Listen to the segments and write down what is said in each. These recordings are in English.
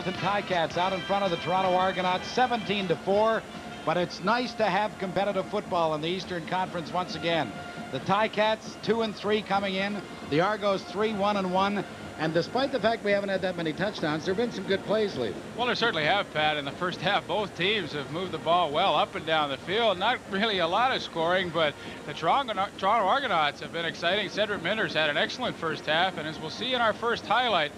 Hamilton Ticats out in front of the Toronto Argonauts 17-4. But it's nice to have competitive football in the Eastern Conference once again. The Ticats 2-3 coming in. The Argos 3-1-1. And despite the fact we haven't had that many touchdowns, there have been some good plays lately. Well, there certainly have, Pat. In the first half, both teams have moved the ball well up and down the field. Not really a lot of scoring, but the Toronto Argonauts have been exciting. Cedric Minder's had an excellent first half, and as we'll see in our first highlight,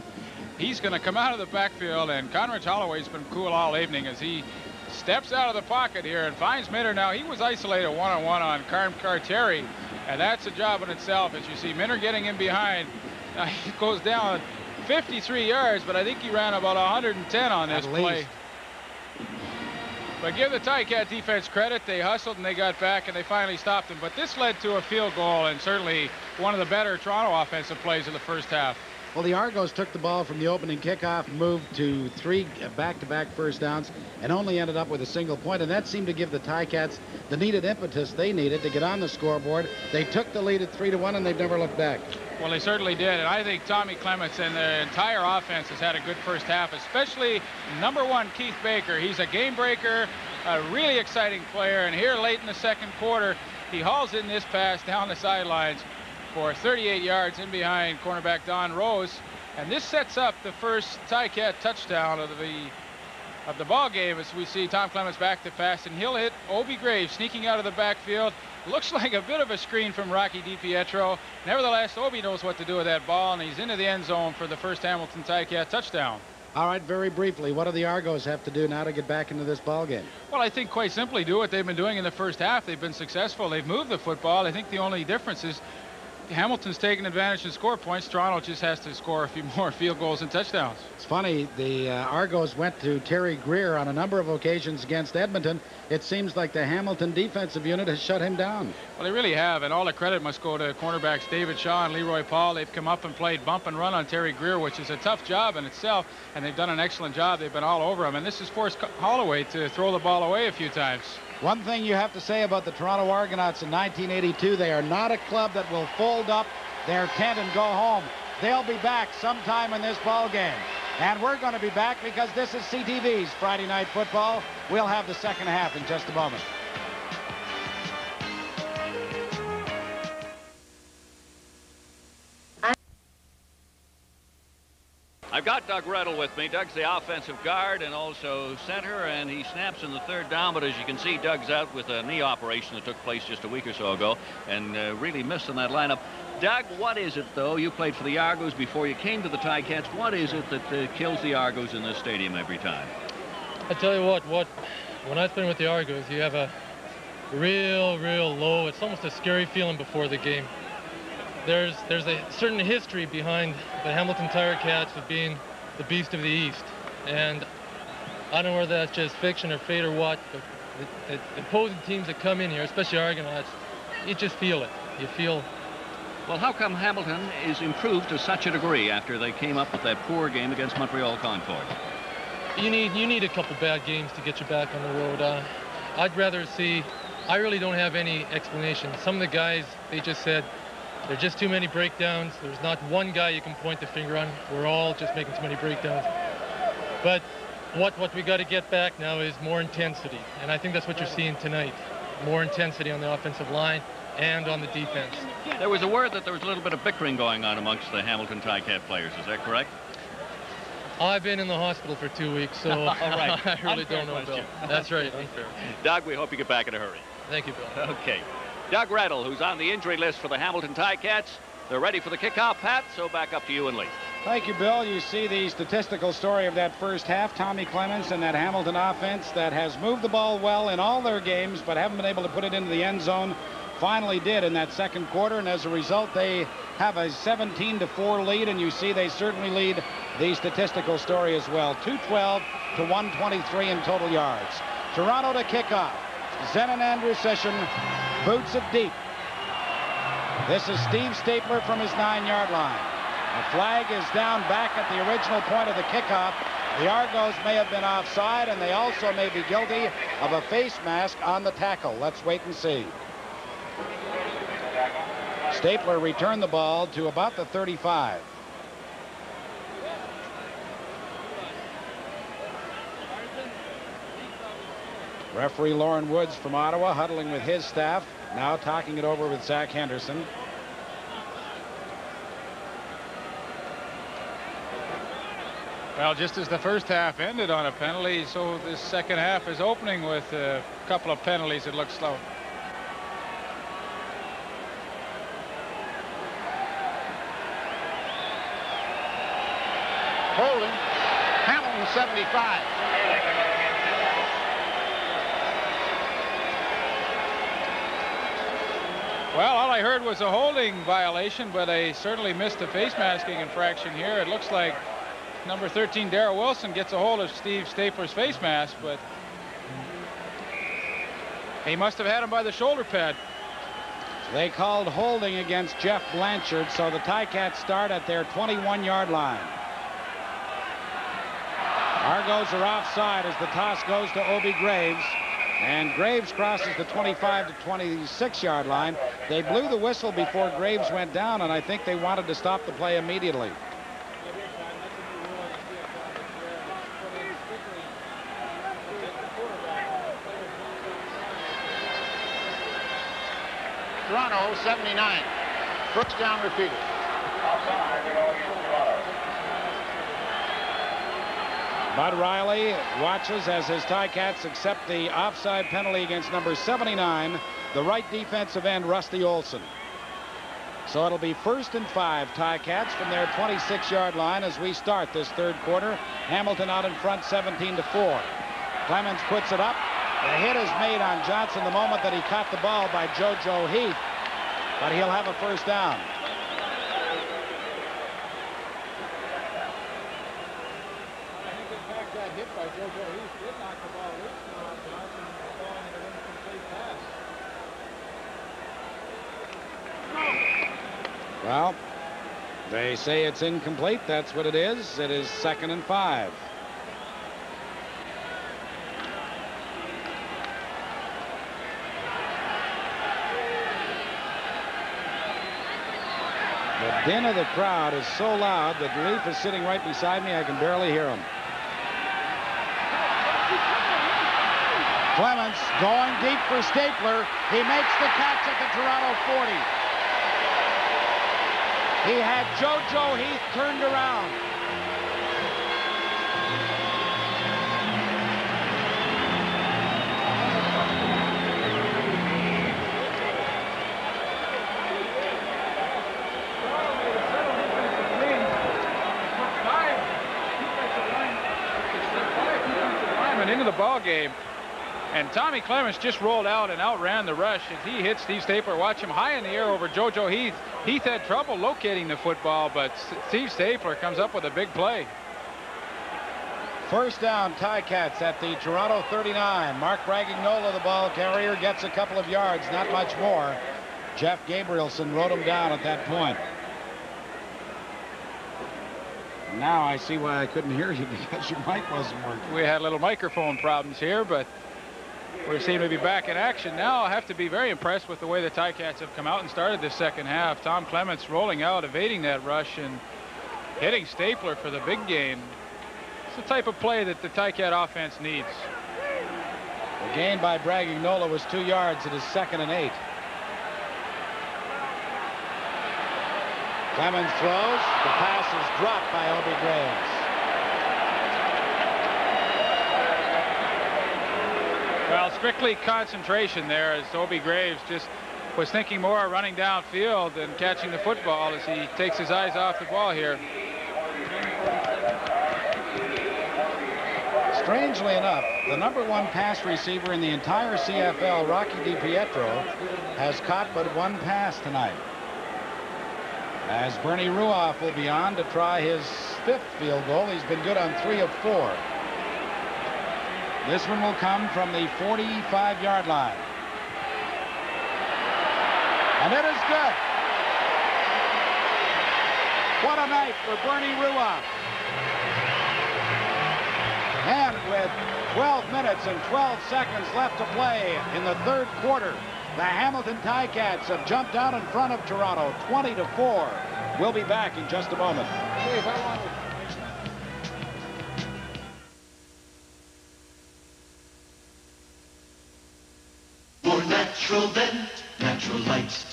he's going to come out of the backfield, and Conrad Holloway's been cool all evening as he steps out of the pocket here and finds Minter. Now, he was isolated one-on-one on Carm Carteri, and that's a job in itself. As you see Minter getting in behind, he goes down 53 yards, but I think he ran about 110 on this play. But give the Ticat defense credit. They hustled and they got back and they finally stopped him. But this led to a field goal and certainly one of the better Toronto offensive plays of the first half. Well, the Argos took the ball from the opening kickoff, moved to 3 back-to-back first downs, and only ended up with a single point. And that seemed to give the Ticats the needed impetus they needed to get on the scoreboard. They took the lead at 3-1, and they've never looked back. Well, they certainly did. And I think Tommy Clements and the entire offense has had a good first half, especially number 1, Keith Baker. He's a game breaker, a really exciting player. And here late in the second quarter, he hauls in this pass down the sidelines for 38 yards in behind cornerback Don Rose, and this sets up the first Ticat touchdown of the ball game. As we see Tom Clements back to pass, and he'll hit Obi Graves sneaking out of the backfield. Looks like a bit of a screen from Rocky DiPietro. Nevertheless, Obi knows what to do with that ball, and he's into the end zone for the first Hamilton Ticat touchdown. All right, very briefly, what do the Argos have to do now to get back into this ball game? Well, I think quite simply do what they've been doing in the first half. They've been successful. They've moved the football. I think the only difference is Hamilton's taking advantage and score points. Toronto just has to score a few more field goals and touchdowns. It's funny, the Argos went to Terry Greer on a number of occasions against Edmonton. It seems like the Hamilton defensive unit has shut him down. Well, they really have, and all the credit must go to cornerbacks David Shaw and Leroy Paul. They've come up and played bump and run on Terry Greer, which is a tough job in itself, and they've done an excellent job. They've been all over him, and this has forced Holloway to throw the ball away a few times. One thing you have to say about the Toronto Argonauts in 1982, they are not a club that will fold up their tent and go home. They'll be back sometime in this ball game. And we're going to be back because this is CTV's Friday Night Football. We'll have the second half in just a moment. I've got Doug Rettel with me. Doug's the offensive guard and also center, and he snaps in the third down, but as you can see, Doug's out with a knee operation that took place just a week or so ago and really missed in that lineup. Doug, what is it, though? You played for the Argos before you came to the Ticats. What is it that kills the Argos in this stadium every time? I tell you what, when I played with the Argos, you have a real low, it's almost a scary feeling before the game. There's a certain history behind the Hamilton Ticats of being the beast of the East. And I don't know whether that's just fiction or fate or what, but the opposing teams that come in here, especially Argonauts, you just feel it. You feel... Well, how come Hamilton is improved to such a degree after they came up with that poor game against Montreal Concord? You need a couple bad games to get you back on the road. I'd rather see... I really don't have any explanation. Some of the guys, they just said, there are just too many breakdowns. There's not one guy you can point the finger on. We're all just making too many breakdowns. But what we got to get back now is more intensity. And I think that's what you're seeing tonight. More intensity on the offensive line and on the defense. There was a word that there was a little bit of bickering going on amongst the Hamilton Ticat players. Is that correct? I've been in the hospital for 2 weeks, so all right. I really don't know, Bill. That's right, unfair. Doug, we hope you get back in a hurry. Thank you, Bill. Okay. Doug Rettel, who's on the injury list for the Hamilton Ticats. They're ready for the kickoff, Pat, so back up to you and Lee. Thank you, Bill. You see the statistical story of that first half. Tommy Clements and that Hamilton offense that has moved the ball well in all their games, but haven't been able to put it into the end zone. Finally did in that second quarter, and as a result, they have a 17-4 lead, and you see they certainly lead the statistical story as well. 212 to 123 in total yards. Toronto to kick off. Zenon Andrusession boots it deep. This is Steve Stapler from his 9-yard line. The flag is down back at the original point of the kickoff. The Argos may have been offside, and they also may be guilty of a face mask on the tackle. Let's wait and see. Stapler returned the ball to about the 35. Referee Lauren Woods from Ottawa huddling with his staff, now talking it over with Zach Henderson. Well, just as the first half ended on a penalty, so this second half is opening with a couple of penalties. It looks slow. Holding. Hamilton 75. Well, all I heard was a holding violation, but they certainly missed a face masking infraction here. It looks like number 13, Darrell Wilson, gets a hold of Steve Stapler's face mask, but he must have had him by the shoulder pad. They called holding against Jeff Blanchard, so the Ticats start at their 21-yard line. Argos are offside as the toss goes to Obie Graves, and Graves crosses the 25 to 26-yard line. They blew the whistle before Graves went down, and I think they wanted to stop the play immediately. Toronto 79. First down repeated. Bud Riley watches as his Ticats accept the offside penalty against number 79, the right defensive end, Rusty Olson. So it'll be 1st and 5 Ticats from their 26-yard line as we start this third quarter. Hamilton out in front 17-4. Clemens puts it up. The hit is made on Johnson the moment that he caught the ball by JoJo Heath, but he'll have a first down. Well, they say it's incomplete. That's what it is. It is 2nd and 5. The din of the crowd is so loud that Leaf is sitting right beside me. I can barely hear him. Clements going deep for Stapler. He makes the catch at the Toronto 40. He had JoJo Heath turned around. Into the ball game, and Tommy Clements just rolled out and outran the rush as he hit Steve Stapler. Watch him high in the air over JoJo Heath. Heath had trouble locating the football, but Steve Stapler comes up with a big play. First down, Ticats at the Toronto 39. Mark Bragignola, the ball carrier, gets a couple of yards, not much more. Jeff Gabrielson wrote him down at that point. Now I see why I couldn't hear you, because your mic wasn't working. We had little microphone problems here, but we seem to be back in action now. I have to be very impressed with the way the Ticats have come out and started this second half. Tom Clements rolling out, evading that rush, and hitting Stapler for the big gain. It's the type of play that the Ticat offense needs. The gain by Bragignola was 2 yards. It is 2nd and 8. Clemens throws. The pass is dropped by Obie Graves. Well, strictly concentration there, as Obie Graves just was thinking more running downfield than catching the football as he takes his eyes off the ball here. Strangely enough, the #1 pass receiver in the entire CFL, Rocky DiPietro, has caught but 1 pass tonight. As Bernie Ruoff will be on to try his 5th field goal. He's been good on 3 of 4. This one will come from the 45-yard line. And it is good. What a night for Bernie Ruoff. And with 12 minutes and 12 seconds left to play in the third quarter, the Hamilton Ticats have jumped out in front of Toronto 20-4. We'll be back in just a moment. natural then, Natural Light.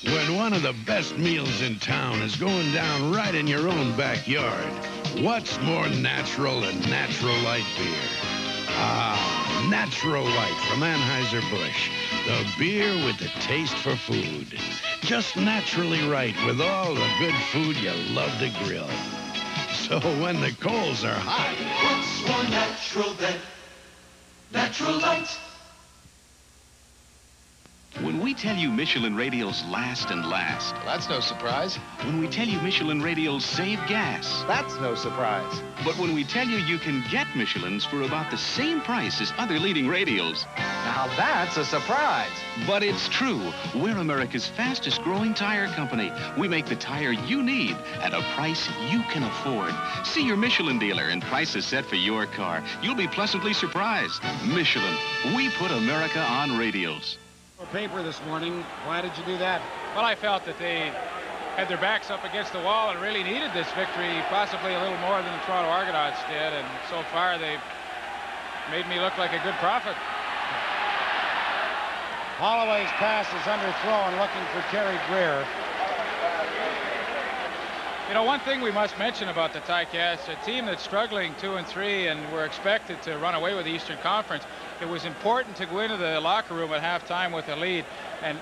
When one of the best meals in town is going down right in your own backyard, what's more natural than Natural Light beer? Ah, Natural Light from Anheuser-Busch. The beer with the taste for food. Just naturally right with all the good food you love to grill. So when the coals are hot... What's more natural than Natural Light? When we tell you Michelin radials last and last. Well, that's no surprise. When we tell you Michelin radials save gas. That's no surprise. But when we tell you you can get Michelins for about the same price as other leading radials. Now that's a surprise. But it's true. We're America's fastest growing tire company. We make the tire you need at a price you can afford. See your Michelin dealer and prices set for your car. You'll be pleasantly surprised. Michelin. We put America on radials. Paper this morning. Why did you do that? Well, I felt that they had their backs up against the wall and really needed this victory, possibly a little more than the Toronto Argonauts did, and so far they've made me look like a good prophet. Holloway's pass is underthrown, looking for Terry Greer. You know, one thing we must mention about the Ticats, a team that's struggling 2-3 and we're expected to run away with the Eastern Conference. It was important to go into the locker room at halftime with a lead, and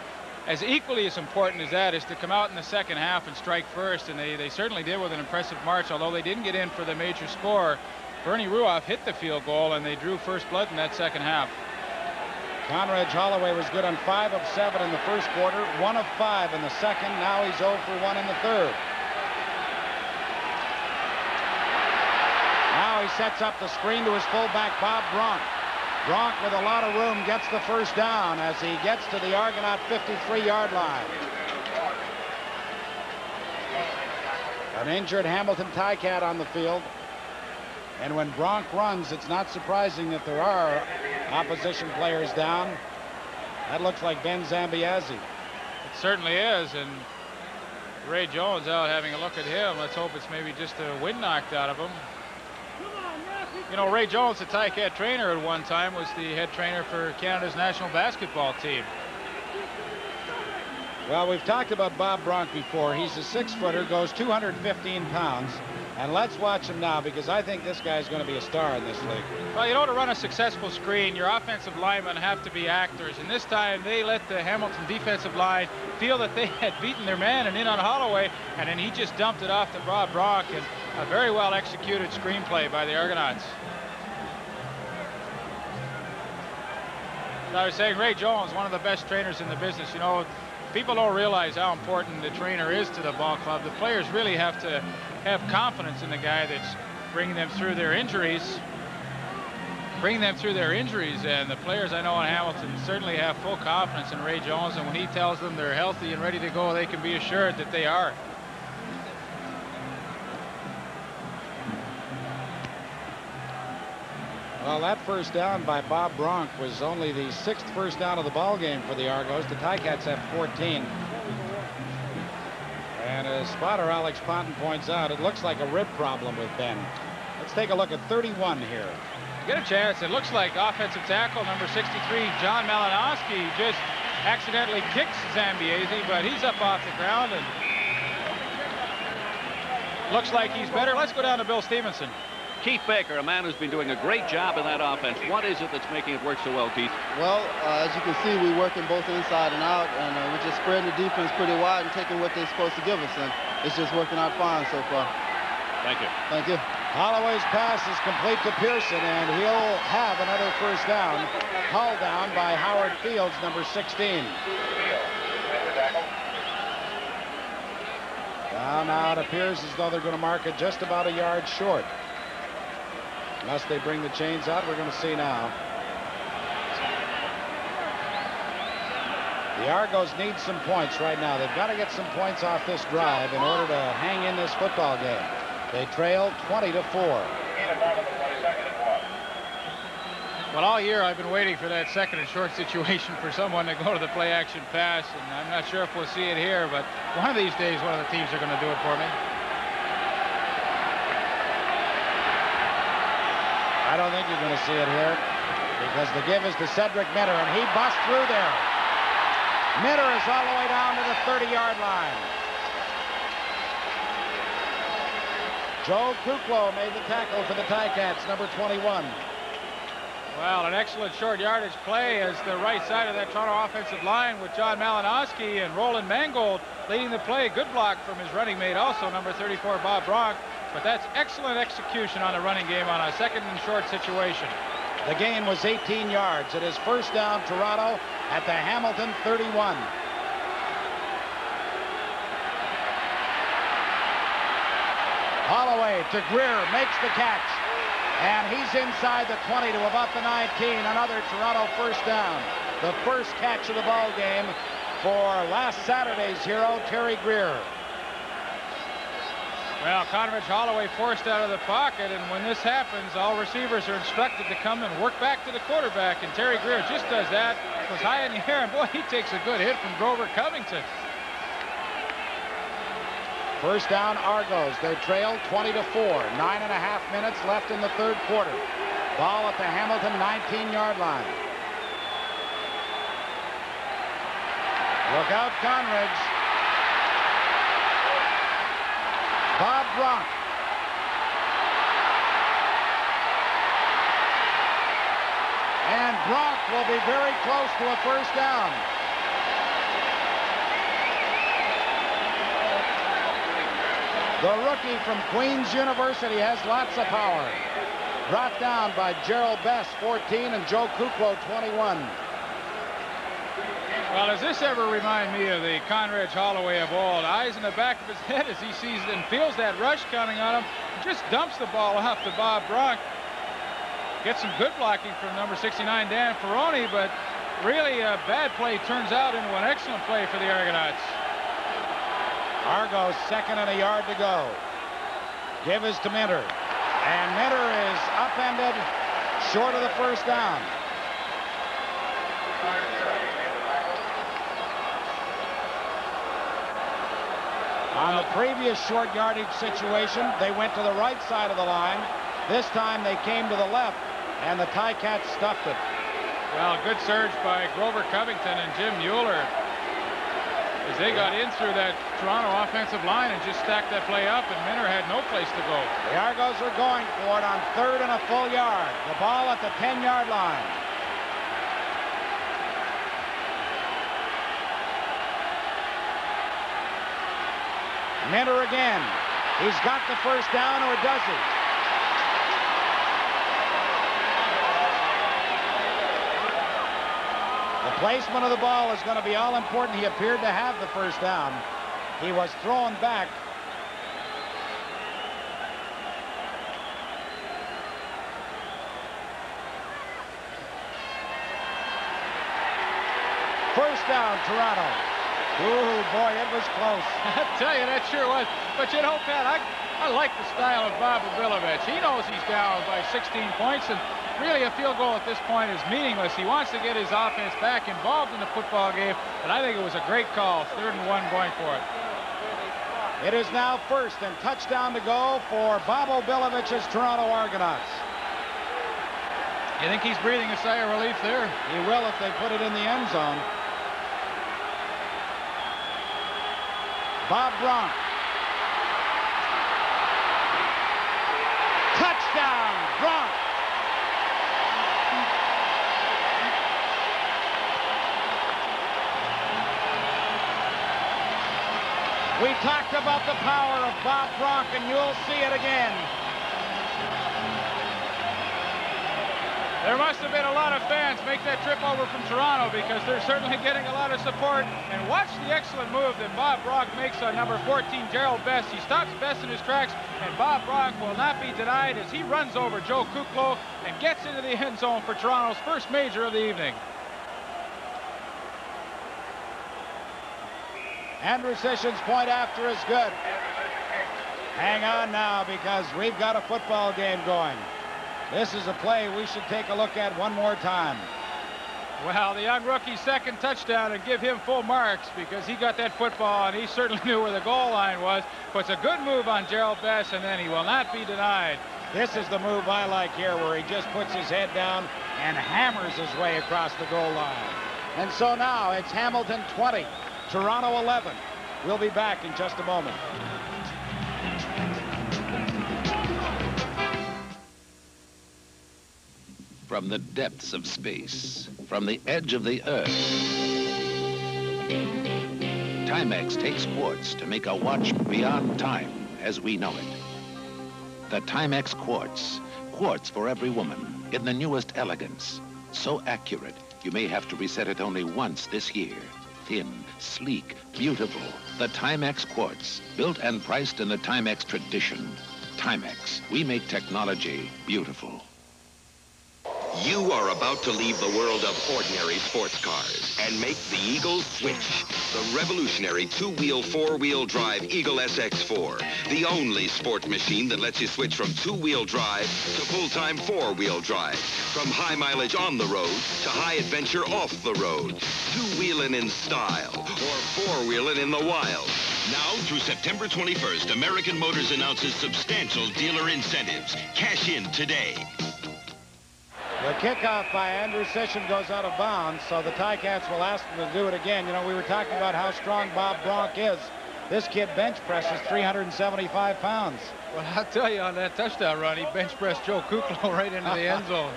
as equally as important as that is to come out in the second half and strike first, and they certainly did with an impressive march, although they didn't get in for the major score. Bernie Ruoff hit the field goal and they drew first blood in that second half. Conrad Holloway was good on 5 of 7 in the first quarter, 1 of 5 in the second. Now he's 0 for 1 in the third. Now he sets up the screen to his fullback, Bob Bronk. Bronk, with a lot of room, gets the first down as he gets to the Argonaut 53-yard line. An injured Hamilton Ticat on the field. And when Bronk runs, it's not surprising that there are opposition players down. That looks like Ben Zambiazzi. It certainly is, and Ray Jones out having a look at him. Let's hope it's maybe just a wind knocked out of him. You know, Ray Jones, the Ticat trainer at one time, was the head trainer for Canada's national basketball team. Well, we've talked about Bob Bronk before. He's a 6-footer, goes 215 pounds. And let's watch him now, because I think this guy's going to be a star in this league. Well, you know, to run a successful screen, your offensive linemen have to be actors. And this time, they let the Hamilton defensive line feel that they had beaten their man and in on Holloway. And then he just dumped it off to Bob Bronk. And a very well executed screenplay by the Argonauts. I was saying, Ray Jones, one of the best trainers in the business. You know, people don't realize how important the trainer is to the ball club. The players really have to have confidence in the guy that's bringing them through their injuries. And the players I know in Hamilton certainly have full confidence in Ray Jones. And when he tells them they're healthy and ready to go, they can be assured that they are. Well, that first down by Bob Bronk was only the 6th first down of the ball game for the Argos. The Ticats have 14. And as spotter Alex Ponton points out, it looks like a rib problem with Ben. Let's take a look at 31 here. Get a chance. It looks like offensive tackle number 63, John Malinowski, just accidentally kicks Zambiazzi, but he's up off the ground and looks like he's better. Let's go down to Bill Stevenson. Keith Baker, a man who's been doing a great job in that offense. What is it that's making it work so well, Keith? Well, as you can see, we're working both inside and out, and we're just spreading the defense pretty wide and taking what they're supposed to give us, and it's just working out fine so far. Thank you. Thank you. Holloway's pass is complete to Pearson, and he'll have another first down. Hauled down by Howard Fields, number 16. Now it appears as though they're going to mark it just about a yard short. Unless they bring the chains out, we're going to see now. The Argos need some points right now. They've got to get some points off this drive in order to hang in this football game. They trail 20-4. Well, all year I've been waiting for that second and short situation for someone to go to the play action pass, and I'm not sure if we'll see it here, but one of these days one of the teams are going to do it for me. I don't think you're going to see it here because the give is to Cedric Minter, and he busts through there. Minter is all the way down to the 30-yard line. Joe Kuklo made the tackle for the Ticats, number 21. Well, an excellent short yardage play as the right side of that Toronto offensive line with John Malinowski and Roland Mangold leading the play. Good block from his running mate, also number 34, Bob Bronk. But that's excellent execution on the running game on a second and short situation. The gain was 18 yards. It is first down, Toronto at the Hamilton 31. Holloway to Greer, makes the catch. And he's inside the 20 to about the 19. Another Toronto first down. The first catch of the ball game for last Saturday's hero, Terry Greer. Well, Conridge Holloway forced out of the pocket, and when this happens, all receivers are instructed to come and work back to the quarterback, and Terry Greer just does that. Was high in the air, and boy, he takes a good hit from Grover Covington. First down, Argos. They trail 20-4. 9.5 minutes left in the third quarter. Ball at the Hamilton 19-yard line. Look out, Conridge. Bob Bronk. And Bronk will be very close to a first down. The rookie from Queens University has lots of power. Brought down by Gerald Best, 14, and Joe Kuklo, 21. Well, does this ever remind me of the Conridge Holloway of old? Eyes in the back of his head as he sees and feels that rush coming on him. Just dumps the ball off to Bob Bronk. Gets some good blocking from number 69, Dan Ferroni, but really a bad play turns out into an excellent play for the Argonauts. Argos, second and a yard to go. Give is to Minter. And Minter is upended short of the first down. On the previous short yardage situation, they went to the right side of the line. This time they came to the left, and the Ticats stuffed it. Well, good surge by Grover Covington and Jim Mueller as they got in through that Toronto offensive line and just stacked that play up, and Minter had no place to go. The Argos are going for it on third and a full yard. The ball at the 10-yard line. Minter again. He's got the first down, or does he? The placement of the ball is going to be all important. He appeared to have the first down. He was thrown back. First down, Toronto. Ooh, boy, it was close. I tell you, that sure was. But you know, Pat, I like the style of Bob Obilovich. He knows he's down by 16 points, and really a field goal at this point is meaningless. He wants to get his offense back involved in the football game, and I think it was a great call. 3rd and 1 going for it. It is now first and touchdown to go for Bob Obilovich's Toronto Argonauts. You think he's breathing a sigh of relief there? He will if they put it in the end zone. Bob Bronk. Touchdown, Bronk. We talked about the power of Bob Bronk, and you'll see it again. There must have been a lot of fans make that trip over from Toronto, because they're certainly getting a lot of support. And watch the excellent move that Bob Bronk makes on number 14, Gerald Best. He stops Best in his tracks, and Bob Bronk will not be denied as he runs over Joe Kuklo and gets into the end zone for Toronto's first major of the evening. Andrew Sission's point after is good. Hang on now, because we've got a football game going. This is a play we should take a look at one more time. Well, the young rookie's second touchdown, and give him full marks, because he got that football and he certainly knew where the goal line was. Puts a good move on Gerald Best, and then he will not be denied. This is the move I like here, where he just puts his head down and hammers his way across the goal line. And so now it's Hamilton 20, Toronto 11. We'll be back in just a moment. From the depths of space, from the edge of the earth, Timex takes quartz to make a watch beyond time as we know it. The Timex Quartz. Quartz for every woman in the newest elegance. So accurate, you may have to reset it only once this year. Thin, sleek, beautiful. The Timex Quartz, built and priced in the Timex tradition. Timex, we make technology beautiful. You are about to leave the world of ordinary sports cars and make the Eagle switch. The revolutionary two-wheel, four-wheel drive Eagle SX4. The only sport machine that lets you switch from two-wheel drive to full-time four-wheel drive. From high mileage on the road to high adventure off the road. Two-wheeling in style or four-wheeling in the wild. Now through September 21st, American Motors announces substantial dealer incentives. Cash in today. The kickoff by Andrew Sisson goes out of bounds, so the Ticats will ask him to do it again. You know, we were talking about how strong Bob Bronk is. This kid bench presses 375 pounds. Well, I'll tell you, on that touchdown run, he bench pressed Joe Kukla right into the end zone.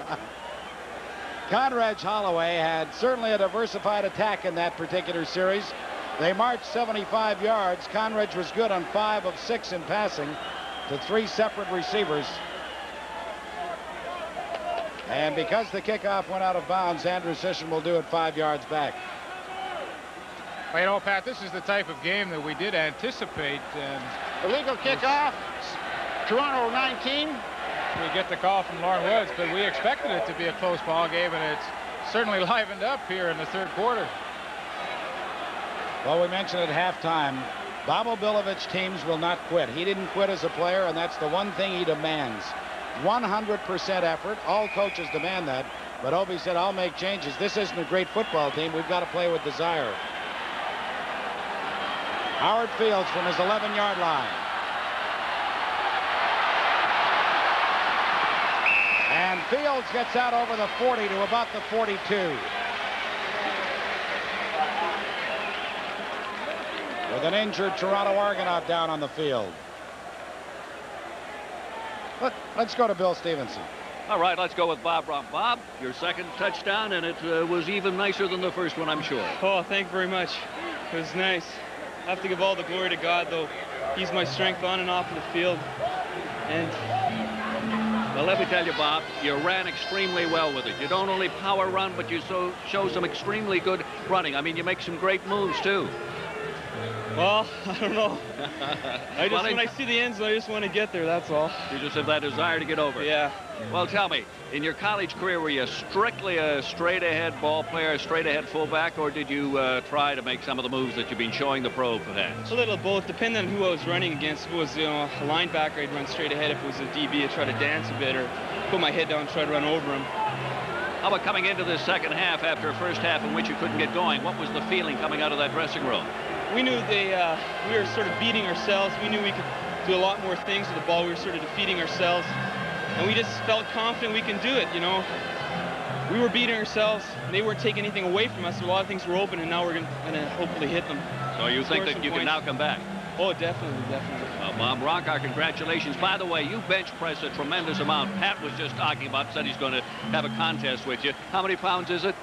Conrad Holloway had certainly a diversified attack in that particular series. They marched 75 yards. Conrad was good on 5 of 6 in passing to 3 separate receivers. And because the kickoff went out of bounds, Andrew Sisson will do it 5 yards back. Well, you know, Pat, this is the type of game that we did anticipate. And illegal kickoff, Toronto 19. We get the call from Lauren Woods, but we expected it to be a close ball game, and it's certainly livened up here in the third quarter. Well, we mentioned at halftime, Bob Obilovich teams will not quit. He didn't quit as a player, and that's the one thing he demands. 100% effort. All coaches demand that. But Obi said, I'll make changes. This isn't a great football team. We've got to play with desire. Howard Fields from his 11-yard line. And Fields gets out over the 40 to about the 42. With an injured Toronto Argonaut down on the field. Let's go to Bill Stevenson. All right, let's go with Bob Bronk. Bob, your second touchdown, and it was even nicer than the first one, I'm sure. Oh, thank you very much. It was nice. I have to give all the glory to God, though. He's my strength on and off of the field. And well, let me tell you, Bob, you ran extremely well with it. You don't only power run, but you show some extremely good running. I mean, you make some great moves, too. Well, I don't know. When I see the end zone, I just want to get there, that's all. You just have that desire to get over. Yeah. Well, tell me, in your college career, were you strictly a straight-ahead ball player, a straight-ahead fullback, or did you try to make some of the moves that you've been showing the pro fans? A little both, depending on who I was running against. If it was, a linebacker, I'd run straight ahead. If it was a DB, I'd try to dance a bit or put my head down and try to run over him. How about coming into this second half after a first half in which you couldn't get going? What was the feeling coming out of that dressing room? We knew we were sort of beating ourselves. We knew we could do a lot more things with the ball. We were sort of defeating ourselves. And we just felt confident we can do it, We were beating ourselves. They weren't taking anything away from us. A lot of things were open, and now we're going to hopefully hit them. So you think that you can now come back? Oh, definitely. Well, Bob Bronk, our congratulations. By the way, you bench press a tremendous amount. Pat was just talking about, said he's going to have a contest with you. How many pounds is it?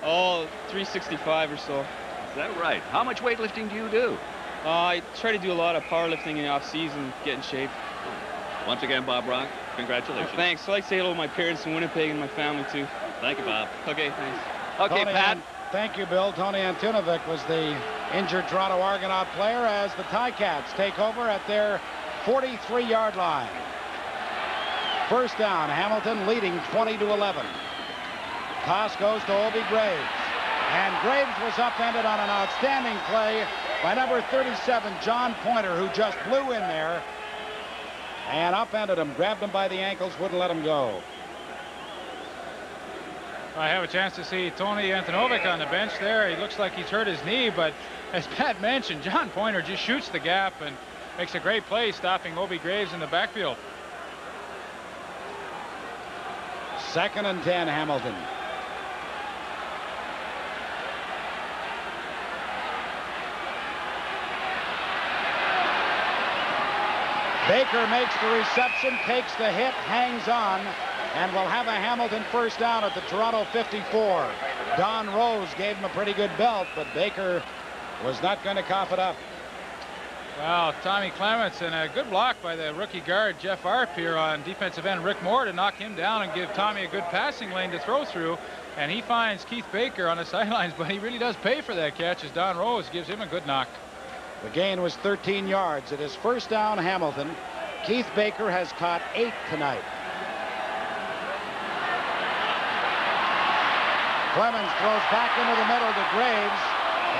Oh, 365 or so. Is that right? How much weightlifting do you do? I try to do a lot of powerlifting in the off-season, get in shape. Once again, Bob Bronk, congratulations. Oh, thanks. I'd like to say hello to my parents in Winnipeg and my family, too. Thank you, Bob. Okay, thanks. Okay, Pat. Thank you, Bill. Tony Antunovic was the injured Toronto Argonaut player as the Ticats take over at their 43-yard line. First down, Hamilton leading 20-11. Toss goes to Obi Graves. And Graves was upended on an outstanding play by number 37, John Pointer, who just blew in there and upended him, grabbed him by the ankles, wouldn't let him go. I have a chance to see Tony Antunovic on the bench there. He looks like he's hurt his knee, but as Pat mentioned, John Pointer just shoots the gap and makes a great play, stopping Obi Graves in the backfield. 2nd and 10, Hamilton. Baker makes the reception, takes the hit, hangs on, and will have a Hamilton first down at the Toronto 54. Don Rose gave him a pretty good belt, but Baker was not going to cough it up. Well, Tommy Clements, and a good block by the rookie guard Jeff Arp here on defensive end Rick Moore to knock him down and give Tommy a good passing lane to throw through. And he finds Keith Baker on the sidelines, but he really does pay for that catch as Don Rose gives him a good knock. The gain was 13 yards. It is first down Hamilton. Keith Baker has caught 8 tonight. Clemens throws back into the middle to Graves.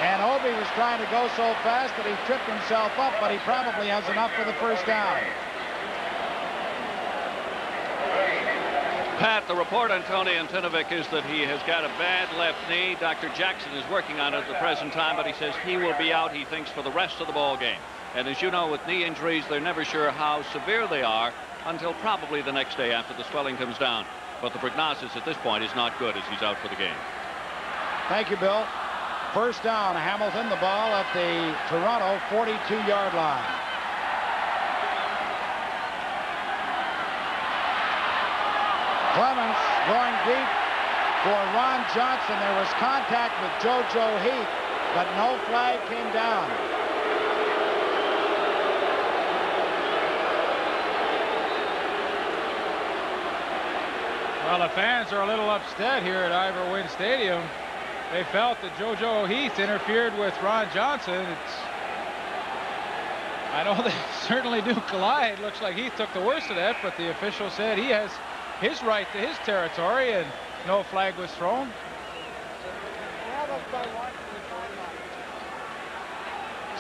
And Obi was trying to go so fast that he tripped himself up, but he probably has enough for the first down. Pat, the report on Tony Antinovic is that he has got a bad left knee. Dr. Jackson is working on it at the present time, but he says he will be out, he thinks, for the rest of the ball game. And as you know, with knee injuries, they're never sure how severe they are until probably the next day after the swelling comes down. But the prognosis at this point is not good as he's out for the game. Thank you, Bill. First down, Hamilton, the ball at the Toronto 42-yard line. Clements going deep for Ron Johnson. There was contact with JoJo Heath, but no flag came down. Well, the fans are a little upset here at Ivor Wynne Stadium. They felt that JoJo Heath interfered with Ron Johnson. I know they certainly do collide. Looks like Heath took the worst of that, but the official said he has his right to his territory, and no flag was thrown.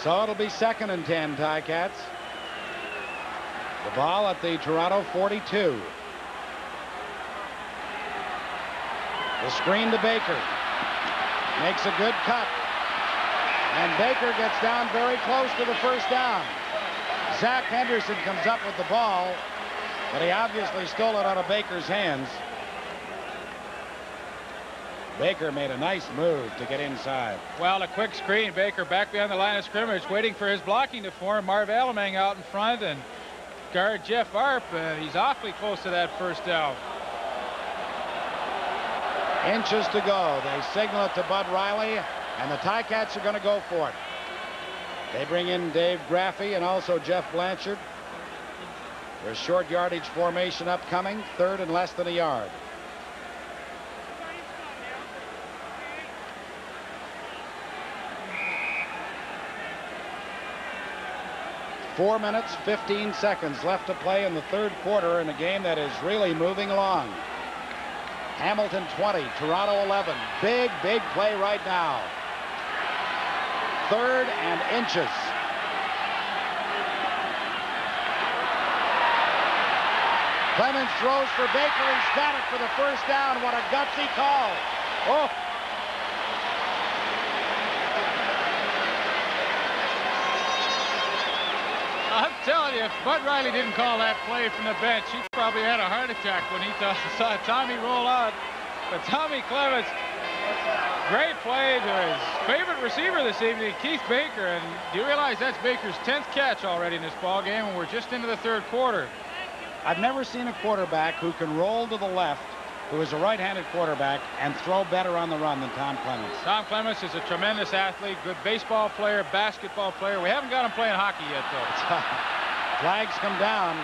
So it'll be 2nd and 10, Ticats. The ball at the Toronto 42. The screen to Baker. Makes a good cut. And Baker gets down very close to the first down. Zach Henderson comes up with the ball, but he obviously stole it out of Baker's hands. Baker made a nice move to get inside. Well, a quick screen. Baker back behind the line of scrimmage, waiting for his blocking to form. Marv Alamang out in front, and guard Jeff Arp, he's awfully close to that first down. Inches to go. They signal it to Bud Riley, and the Ticats are going to go for it. They bring in Dave Graffey and also Jeff Blanchard. There's short yardage formation upcoming, 3rd and less than a yard. Four minutes, 15 seconds left to play in the 3rd quarter in a game that is really moving along. Hamilton 20, Toronto 11. Big play right now. 3rd and inches. Clemens throws for Baker. He's got it for the first down. What a gutsy call. Oh. I'm telling you, if Bud Riley didn't call that play from the bench, he probably had a heart attack when he saw Tommy roll out. But Tommy Clements, great play to his favorite receiver this evening, Keith Baker. And do you realize that's Baker's 10th catch already in this ball game, and we're just into the 3rd quarter. I've never seen a quarterback who can roll to the left, who is a right-handed quarterback, and throw better on the run than Tom Clements. Tom Clements is a tremendous athlete, good baseball player, basketball player. We haven't got him playing hockey yet, though. Flags come down.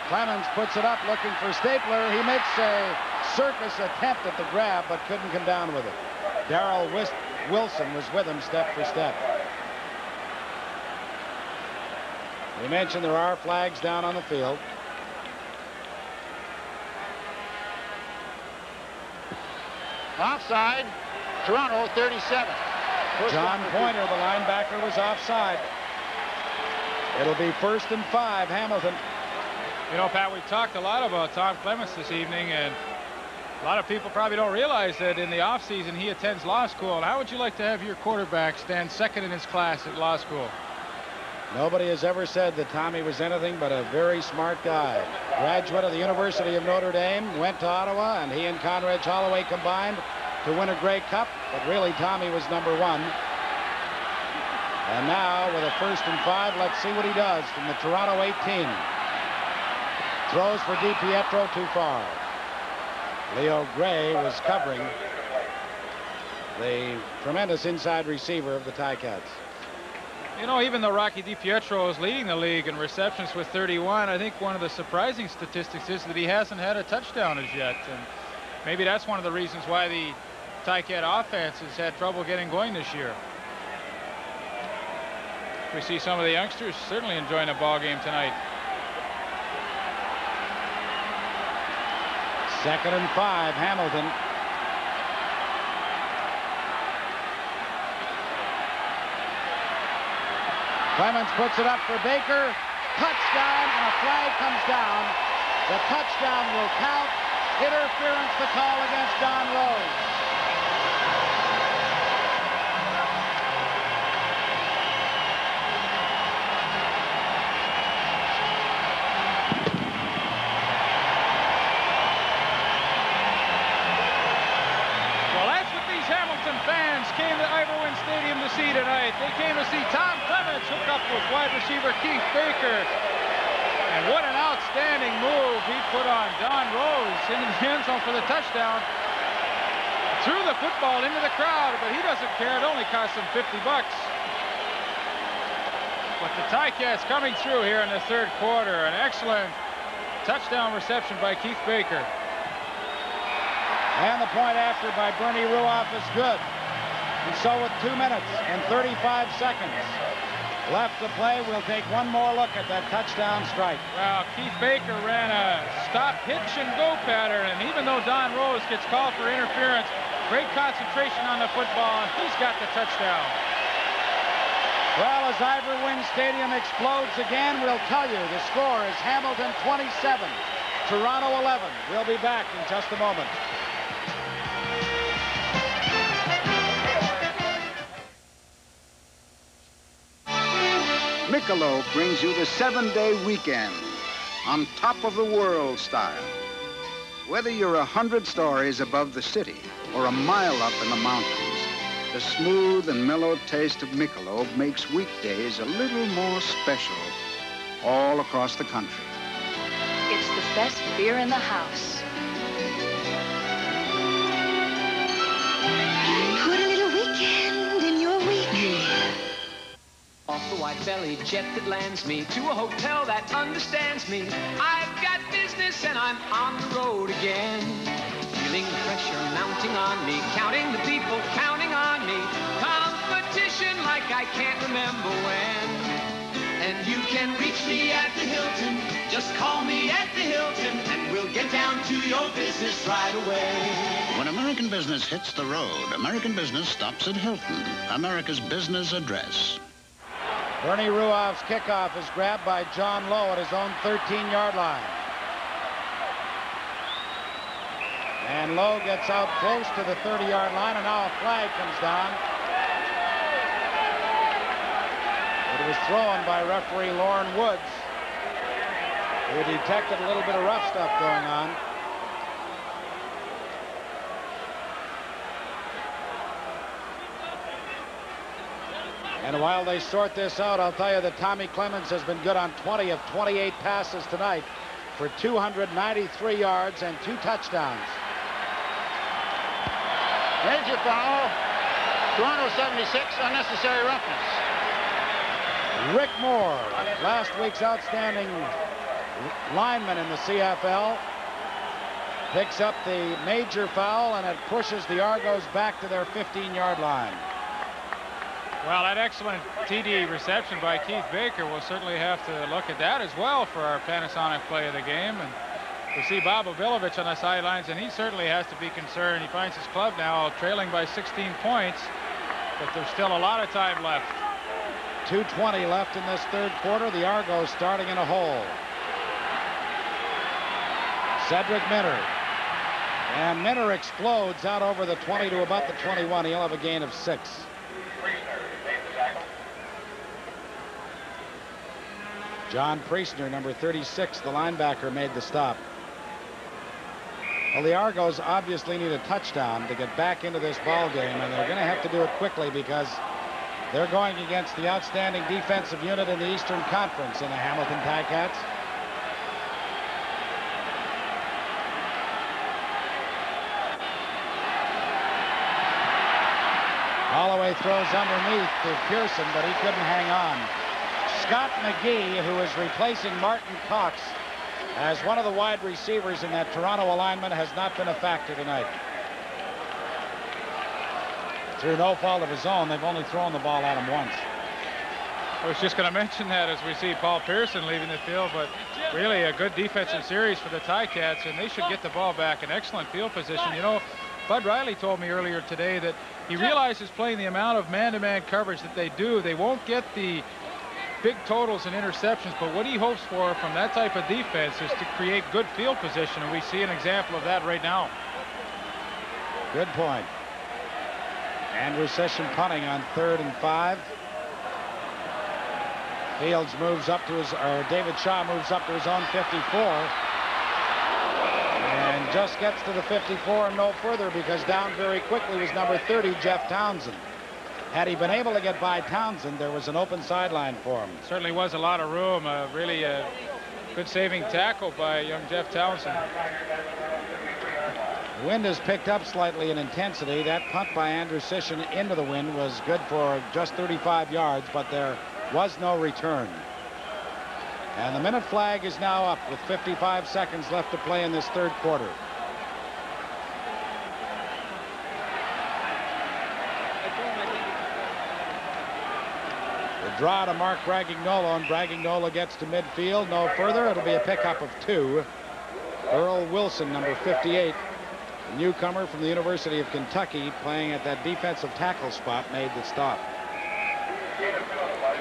Clemens puts it up looking for Stapler. He makes a circus attempt at the grab, but couldn't come down with it. Darrell Wilson was with him step for step. We mentioned there are flags down on the field. Offside, Toronto 37. John Pointer, the linebacker, was offside. It'll be 1st and 5, Hamilton. You know, Pat, we've talked a lot about Tom Clements this evening, and a lot of people probably don't realize that in the offseason he attends law school. And how would you like to have your quarterback stand 2nd in his class at law school? Nobody has ever said that Tommy was anything but a very smart guy. Graduate of the University of Notre Dame, went to Ottawa, and he and Conrad Holloway combined to win a Grey Cup, but really Tommy was number 1. And now with a 1st and 5, let's see what he does from the Toronto 18. Throws for DiPietro too far. Leo Gray was covering the tremendous inside receiver of the Ticats. You know, even though Rocky DiPietro is leading the league in receptions with 31, I think one of the surprising statistics is that he hasn't had a touchdown as yet. And maybe that's one of the reasons why the Ticat offense has had trouble getting going this year. We see some of the youngsters certainly enjoying the ball game tonight. 2nd and 5, Hamilton. Clemens puts it up for Baker. Touchdown, and a flag comes down. The touchdown will count. Interference to call against Don Rose. Well, that's what these Hamilton fans came to Ivor Wynne Stadium to see tonight. They came to see Tom Clemens hook up with wide receiver Keith Baker. And what an outstanding move he put on Don Rose into the end zone for the touchdown. Threw the football into the crowd, but he doesn't care. It only cost him 50 bucks. But the Ticats coming through here in the 3rd quarter. An excellent touchdown reception by Keith Baker. And the point after by Bernie Ruoff is good. And so with 2 minutes and 35 seconds left to play, we'll take one more look at that touchdown strike. Well, Keith Baker ran a stop, pitch, and go pattern, and even though Don Rose gets called for interference, great concentration on the football, and he's got the touchdown. Well, as Ivor Wynne Stadium explodes again, we'll tell you the score is Hamilton 27, Toronto 11. We'll be back in just a moment. Michelob brings you the 7-day weekend on top of the world style. Whether you're 100 stories above the city or a mile up in the mountains, the smooth and mellow taste of Michelob makes weekdays a little more special all across the country. It's the best beer in the house. Put a little weekend in your weekend. Off the white-bellied jet that lands me to a hotel that understands me. I've got business and I'm on the road again. Feeling the pressure mounting on me, counting the people counting on me. Competition like I can't remember when. And you can reach me at the Hilton. Just call me at the Hilton and we'll get down to your business right away. When American business hits the road, American business stops at Hilton, America's business address. Bernie Ruoff's kickoff is grabbed by John Lowe at his own 13-yard line. And Lowe gets out close to the 30-yard line, and now a flag comes down. It was thrown by referee Lauren Woods, who detected a little bit of rough stuff going on. And while they sort this out, I'll tell you that Tommy Clemens has been good on 20 of 28 passes tonight for 293 yards and 2 touchdowns. Major foul. Toronto 76, unnecessary roughness. Rick Moore, last week's outstanding lineman in the CFL, picks up the major foul, and it pushes the Argos back to their 15-yard line. Well, that excellent TD reception by Keith Baker, we'll certainly have to look at that as well for our Panasonic play of the game. And we see Bob Obilovich on the sidelines, and he certainly has to be concerned. He finds his club now trailing by 16 points, but there's still a lot of time left. 2:20 left in this 3rd quarter. The Argos starting in a hole. Cedric Minter. And Minter explodes out over the 20 to about the 21. He'll have a gain of 6. John Priestner, number 36, the linebacker, made the stop. Well, the Argos obviously need a touchdown to get back into this ball game, and they're going to have to do it quickly because they're going against the outstanding defensive unit in the Eastern Conference in the Hamilton Ticats. Holloway throws underneath to Pearson, but he couldn't hang on. Scott McGee, who is replacing Martin Cox as one of the wide receivers in that Toronto alignment, has not been a factor tonight. Through no fault of his own, they've only thrown the ball at him once. I was just going to mention that as we see Paul Pearson leaving the field, but really a good defensive series for the Ticats, and they should get the ball back in excellent field position. You know, Bud Riley told me earlier today that he realizes playing the amount of man-to-man coverage that they do, they won't get the big totals and interceptions, but what he hopes for from that type of defense is to create good field position, and we see an example of that right now. Good point. Andrew Session punting on 3rd and 5. Fields moves up to his, or David Shaw moves up to his own 54. And just gets to the 54 and no further, because down very quickly was number 30, Jeff Townsend. Had he been able to get by Townsend, there was an open sideline for him. Certainly was a lot of room. Really a good saving tackle by young Jeff Townsend. The wind has picked up slightly in intensity. That punt by Andrew Sisson into the wind was good for just 35 yards, but there was no return. And the minute flag is now up with 55 seconds left to play in this third quarter. The draw to Mark Braggignolo, and Braggignolo gets to midfield. No further. It'll be a pickup of 2. Earl Wilson, number 58, a newcomer from the University of Kentucky, playing at that defensive tackle spot, made the stop.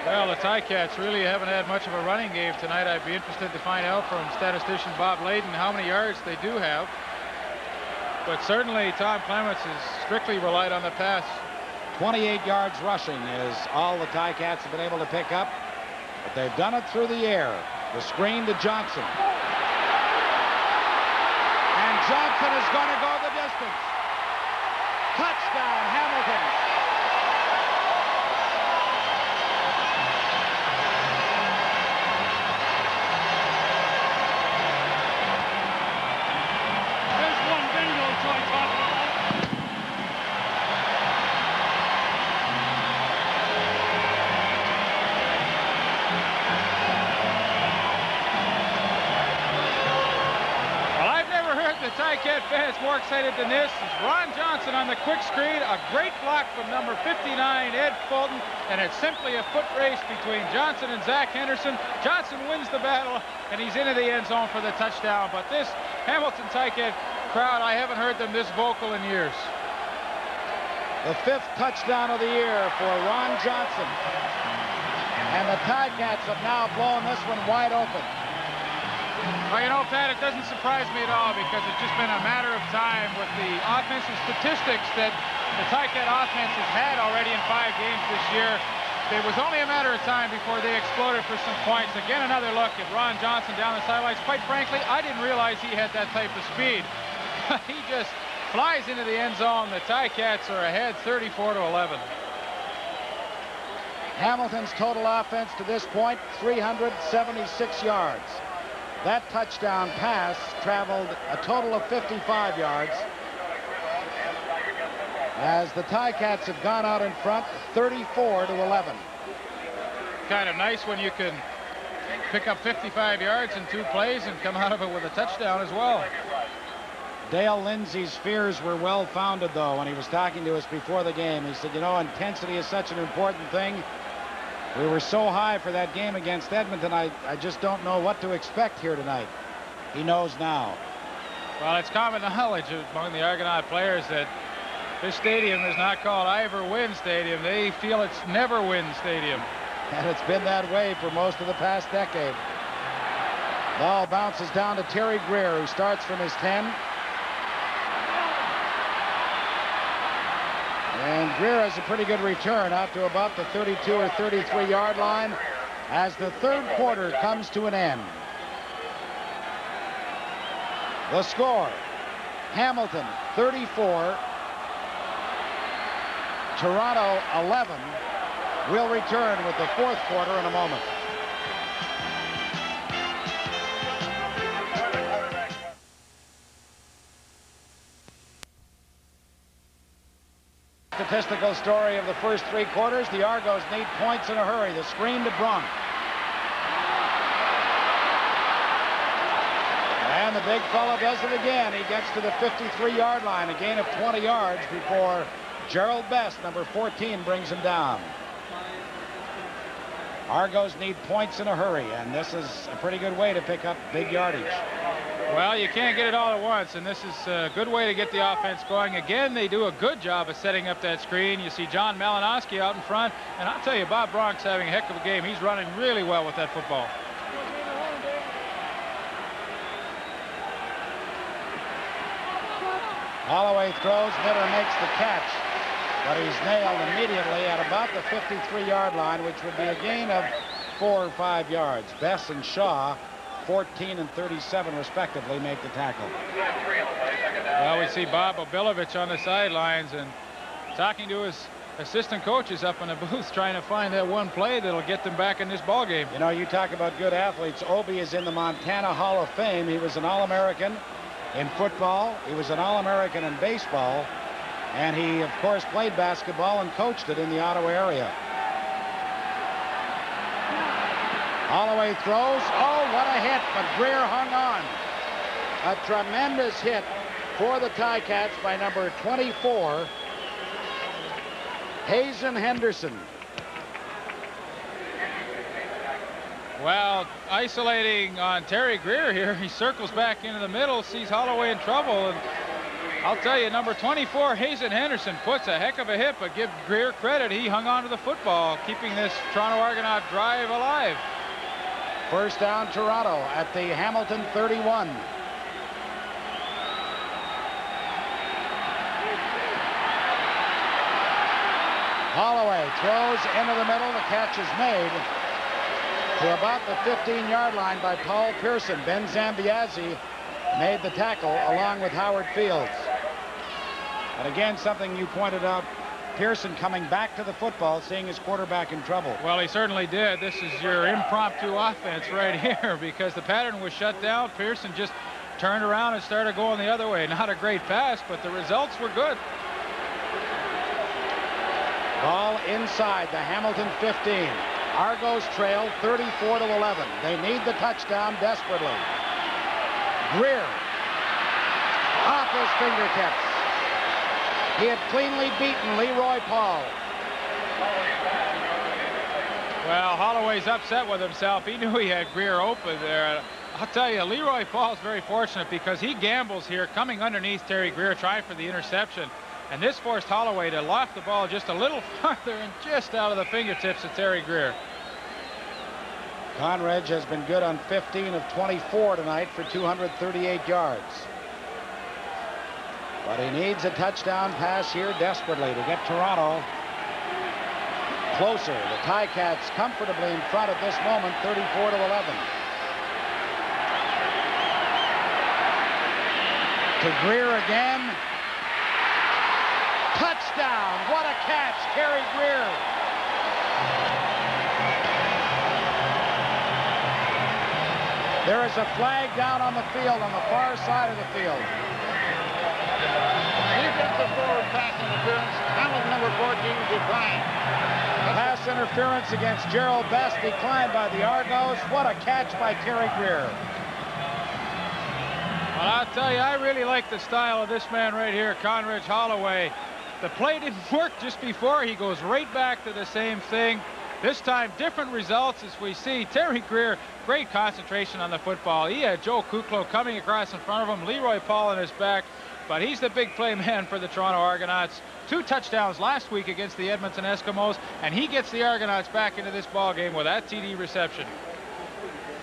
Well, the Ticats really haven't had much of a running game tonight. I'd be interested to find out from statistician Bob Layden how many yards they do have. But certainly Tom Clements has strictly relied on the pass. 28 yards rushing is all the Ticats have been able to pick up, but they've done it through the air. The screen to Johnson. And Johnson is going to go the distance. Touchdown, Hamilton. Ticat fans more excited than this is Ron Johnson on the quick screen. A great block from number 59, Ed Fulton, and it's simply a foot race between Johnson and Zach Henderson. Johnson wins the battle, and he's into the end zone for the touchdown. But this Hamilton Ticat crowd, I haven't heard them this vocal in years. The 5th touchdown of the year for Ron Johnson. And the Ticats have now blown this one wide open. Well, you know, Pat, it doesn't surprise me at all, because it's just been a matter of time with the offensive statistics that the Ticat offense has had already in 5 games this year. It was only a matter of time before they exploded for some points. Again, another look at Ron Johnson down the sidelines. Quite frankly, I didn't realize he had that type of speed. He just flies into the end zone. The Ticats are ahead 34-11. Hamilton's total offense to this point, 376 yards. That touchdown pass traveled a total of 55 yards, as the Ticats have gone out in front 34-11. Kind of nice when you can pick up 55 yards in 2 plays and come out of it with a touchdown as well. Dale Lindsay's fears were well founded, though, when he was talking to us before the game. He said, you know, intensity is such an important thing. We were so high for that game against Edmonton, I just don't know what to expect here tonight. He knows now. Well, it's common knowledge among the Argonaut players that this stadium is not called Ivor Wynne Stadium. They feel it's Never Win Stadium. And it's been that way for most of the past decade. Ball bounces down to Terry Greer, who starts from his 10. And Greer has a pretty good return out to about the 32 or 33 yard line as the third quarter comes to an end. The score, Hamilton 34, Toronto 11. We'll return with the 4th quarter in a moment. statistical story of the first 3 quarters. The Argos need points in a hurry. The screen to Brunk. And the big fella does it again. He gets to the 53-yard line, a gain of 20 yards before Gerald Best, number 14, brings him down. Argos need points in a hurry, and this is a pretty good way to pick up big yardage. Well, you can't get it all at once, and this is a good way to get the offense going. Again, they do a good job of setting up that screen. You see John Malinowski out in front, and I'll tell you, Bob Bronk's having a heck of a game. He's running really well with that football. Holloway throws, Mitter makes the catch, but he's nailed immediately at about the 53-yard line, which would be a gain of 4 or 5 yards. Bess and Shaw, 14 and 37 respectively, make the tackle. Well, we see Bob Obilovich on the sidelines and talking to his assistant coaches up in the booth, trying to find that one play that'll get them back in this ball game. You know, you talk about good athletes. Obi is in the Montana Hall of Fame. He was an All-American in football. He was an All-American in baseball. And he, of course, played basketball and coached it in the Ottawa area. Holloway throws. Oh, what a hit, but Greer hung on. A tremendous hit for the Ticats by number 24, Hazen Henderson. Well, isolating on Terry Greer here. He circles back into the middle, sees Holloway in trouble, and I'll tell you, number 24, Hazen Henderson, puts a heck of a hit, but give Greer credit. He hung on to the football, keeping this Toronto Argonaut drive alive. First down, Toronto at the Hamilton 31. Holloway throws into the middle. The catch is made to about the 15-yard line by Paul Pearson. Ben Zambiazzi made the tackle along with Howard Fields. And again, something you pointed out, Pearson coming back to the football, seeing his quarterback in trouble. Well, he certainly did. This is your impromptu offense right here, because the pattern was shut down. Pearson just turned around and started going the other way. Not a great pass, but the results were good. Ball inside the Hamilton 15. Argos trail 34-11. They need the touchdown desperately. Greer off his fingertips. He had cleanly beaten Leroy Paul. Well, Holloway's upset with himself. He knew he had Greer open there. I'll tell you, Leroy Paul's very fortunate because he gambles here, coming underneath Terry Greer, trying for the interception. And this forced Holloway to loft the ball just a little farther and just out of the fingertips of Terry Greer. Conrad has been good on 15 of 24 tonight for 238 yards. But he needs a touchdown pass here desperately to get Toronto closer. The Ticats comfortably in front at this moment, 34-11. To Greer again. Touchdown! What a catch, Terry Greer. There is a flag down on the field, on the far side of the field. Defensive forward pass interference. Hamilton number 14 declined. Pass interference against Gerald Best declined by the Argos. What a catch by Terry Greer. Well, I'll tell you, I really like the style of this man right here, Conrad Holloway. The play didn't work just before. He goes right back to the same thing. This time, different results as we see. Terry Greer, great concentration on the football. He had Joe Kuklo coming across in front of him, Leroy Paul on his back, but he's the big play man for the Toronto Argonauts. 2 touchdowns last week against the Edmonton Eskimos, and he gets the Argonauts back into this ball game with that TD reception.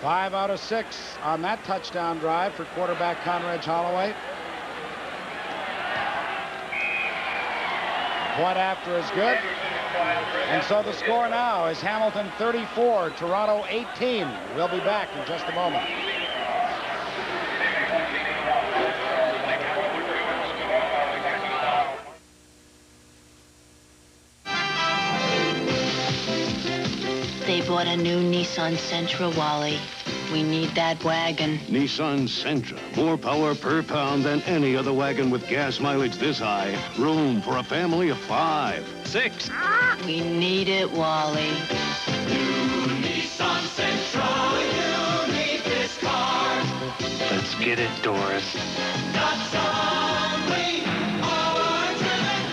5 out of 6 on that touchdown drive for quarterback Conrad Holloway. Point after is good. And so the score now is Hamilton 34, Toronto 18. We'll be back in just a moment. They bought a new Nissan Sentra, Wally. We need that wagon. Nissan Sentra. More power per pound than any other wagon with gas mileage this high. Room for a family of 5, 6. We need it, Wally. New Nissan Sentra, you need this car. Let's get it, Doris. Not only power-driven.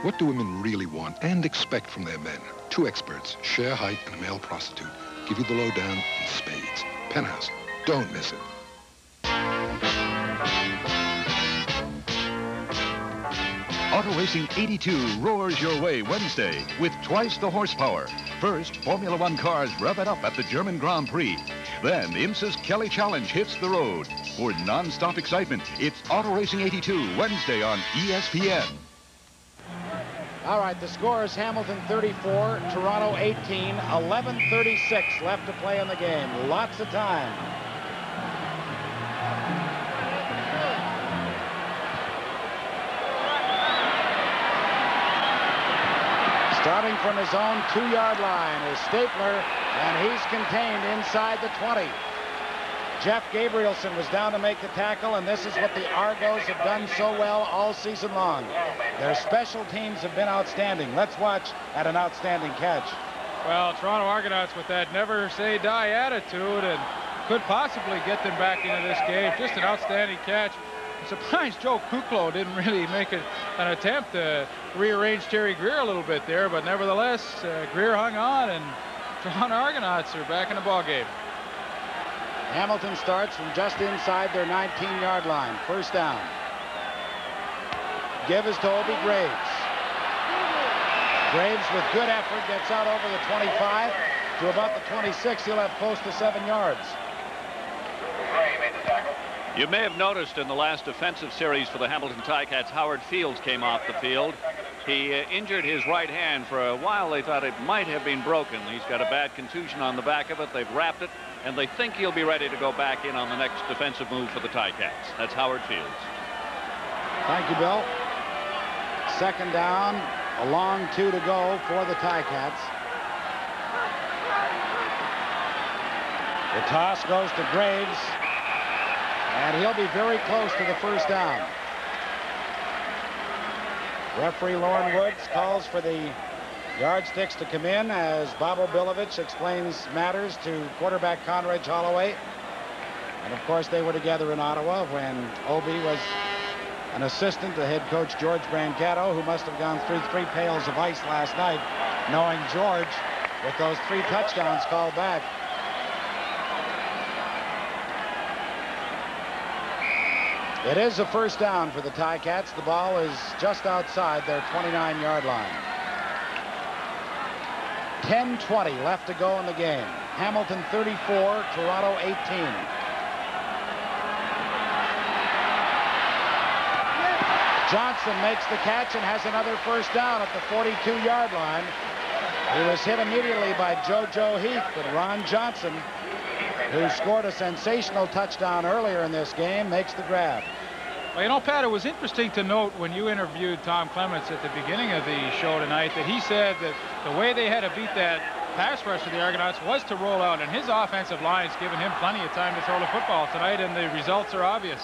What do women really want and expect from their men? Two experts, Cher Height and a male prostitute, give you the lowdown in spades. Penthouse. Don't miss it. Auto Racing 82 roars your way Wednesday with twice the horsepower. First, Formula One cars rev it up at the German Grand Prix. Then, IMSA's Kelly Challenge hits the road. For non-stop excitement, it's Auto Racing 82 Wednesday on ESPN. All right, the score is Hamilton 34, Toronto 18, 11:36 left to play in the game. Lots of time. Starting from his own 2-yard line is Stapler, and he's contained inside the 20. Jeff Gabrielson was down to make the tackle, and this is what the Argos have done so well all season long. Their special teams have been outstanding. Let's watch at an outstanding catch. Well, Toronto Argonauts with that never say die attitude and could possibly get them back into this game. Just an outstanding catch. I'm surprised Joe Kuklo didn't really make an attempt to rearrange Terry Greer a little bit there, but nevertheless, Greer hung on, and Toronto Argonauts are back in the ball game. Hamilton starts from just inside their 19-yard line. First down. Give is to Obi Graves. Graves with good effort gets out over the 25 to about the 26. He'll have close to 7 yards. You may have noticed in the last offensive series for the Hamilton Ticats, Howard Fields came off the field. He injured his right hand. For a while, they thought it might have been broken. He's got a bad contusion on the back of it. They've wrapped it, and they think he'll be ready to go back in on the next defensive move for the Ticats. That's Howard Fields. Thank you, Bill. Second down, a long 2 to go for the Ticats. The toss goes to Graves, and he'll be very close to the first down. Referee Lauren Woods calls for the yardsticks to come in as Bobo Bilovich explains matters to quarterback Conrad Holloway. And of course, they were together in Ottawa when Obi was an assistant to head coach George Brancato, who must have gone through 3 pails of ice last night, knowing George with those 3 touchdowns called back. It is a first down for the Ticats. The ball is just outside their 29-yard line. 10:20 left to go in the game. Hamilton 34, Toronto 18. Johnson makes the catch and has another first down at the 42-yard line. He was hit immediately by JoJo Heath, but Ron Johnson, who scored a sensational touchdown earlier in this game, makes the grab. Well, you know, Pat, it was interesting to note when you interviewed Tom Clements at the beginning of the show tonight that he said that the way they had to beat that pass rush of the Argonauts was to roll out, and his offensive line's given him plenty of time to throw the football tonight, and the results are obvious.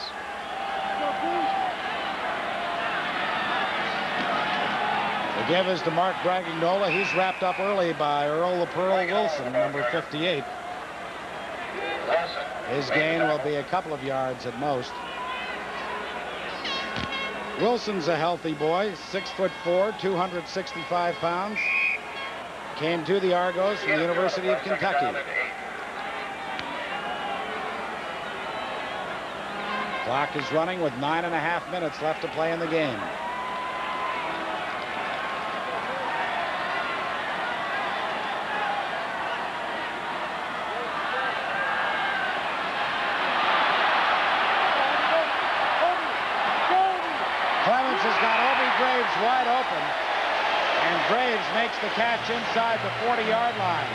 The give is to Mark Bragagnola. He's wrapped up early by Earl the Pearl Wilson, number 58. His gain will be a couple of yards at most. Wilson's a healthy boy, 6'4", 265 pounds. Came to the Argos from the University of Kentucky. Clock is running with 9.5 minutes left to play in the game. Clements has got Obi Graves wide open, and Graves makes the catch inside the 40-yard line.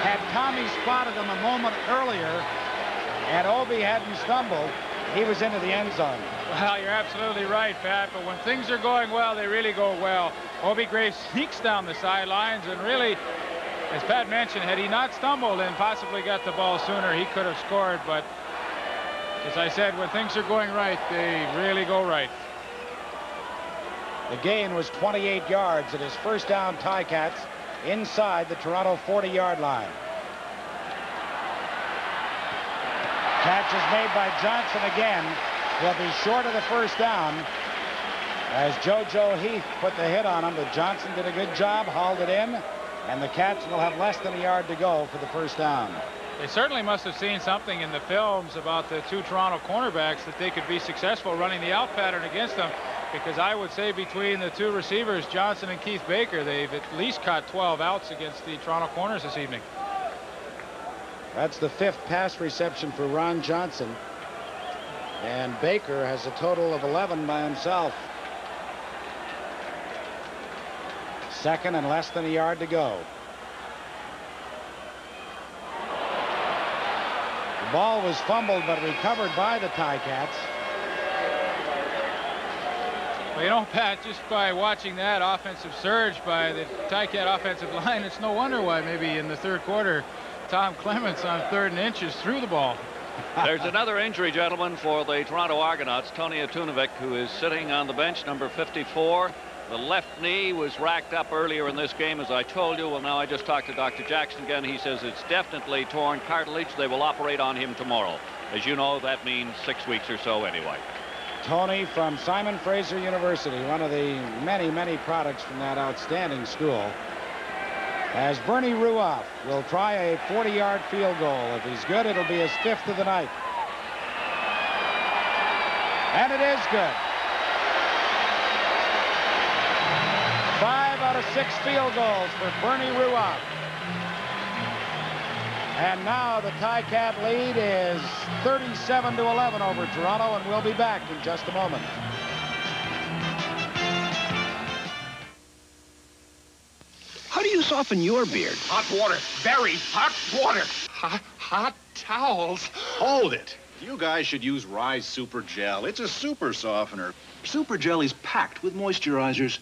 Had Tommy spotted him a moment earlier and Obi hadn't stumbled, he was into the end zone. Well, you're absolutely right, Pat, but when things are going well, they really go well. Obi Graves sneaks down the sidelines and really as Pat mentioned, had he not stumbled and possibly got the ball sooner, he could have scored. But as I said, when things are going right, they really go right. The gain was 28 yards. It is first down, Ticats inside the Toronto 40-yard line. Catch is made by Johnson again. Will be short of the first down as JoJo Heath put the hit on him, but Johnson did a good job, hauled it in, and the Cats will have less than a yard to go for the first down. They certainly must have seen something in the films about the two Toronto cornerbacks that they could be successful running the out pattern against them, because I would say between the two receivers, Johnson and Keith Baker, they've at least caught 12 outs against the Toronto corners this evening. That's the 5th pass reception for Ron Johnson. And Baker has a total of 11 by himself. Second and less than a yard to go. The ball was fumbled but recovered by the Ticats. Well, you know, Pat, just by watching that offensive surge by the Ticat offensive line, it's no wonder why maybe in the third quarter Tom Clements on 3rd and inches threw the ball. There's another injury, gentlemen, for the Toronto Argonauts. Tony Atunovic, who is sitting on the bench, number 54. The left knee was racked up earlier in this game, as I told you. Well, now I just talked to Dr. Jackson again. He says it's definitely torn cartilage. They will operate on him tomorrow. As you know, that means 6 weeks or so anyway. Tony from Simon Fraser University, one of the many, many products from that outstanding school. As Bernie Ruoff will try a 40-yard field goal. If he's good, it'll be his 5th of the night. And it is good. 5 out of 6 field goals for Bernie Ruoff. And now the Ticat lead is 37-11 over Toronto, and we'll be back in just a moment. How do you soften your beard? Hot water. Very hot water. Hot towels. Hold it. You guys should use Rise Super Gel. It's a super softener. Super Gel is packed with moisturizers.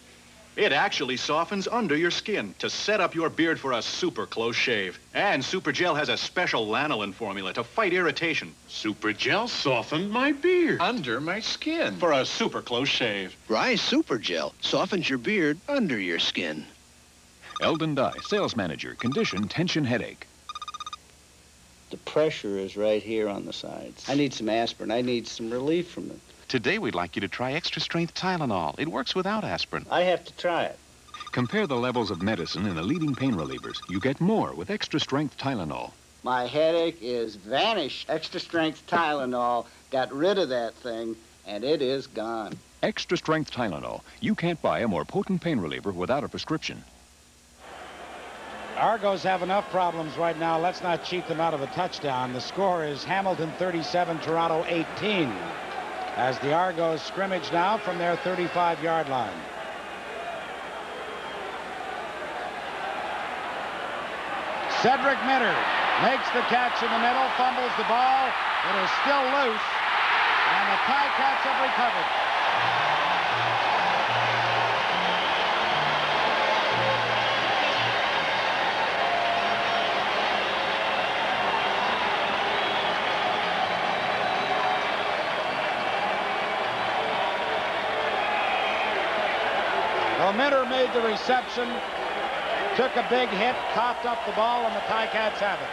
It actually softens under your skin to set up your beard for a super close shave. And Super Gel has a special lanolin formula to fight irritation. Super Gel softened my beard. Under my skin. For a super close shave. Rise Super Gel softens your beard under your skin. Eldon Dye, sales manager, condition, tension, headache. The pressure is right here on the sides. I need some aspirin. I need some relief from it. Today, we'd like you to try extra strength Tylenol. It works without aspirin. I have to try it. Compare the levels of medicine in the leading pain relievers. You get more with extra strength Tylenol. My headache is vanished. Extra strength Tylenol got rid of that thing, and it is gone. Extra strength Tylenol. You can't buy a more potent pain reliever without a prescription. Argos have enough problems right now. Let's not cheat them out of a touchdown. The score is Hamilton 37, Toronto 18. As the Argos scrimmage now from their 35-yard line. Cedric Minter makes the catch in the middle, fumbles the ball. It is still loose, and the Ticats have recovered. Well, Minter made the reception, took a big hit, coughed up the ball, and the Ticats have it.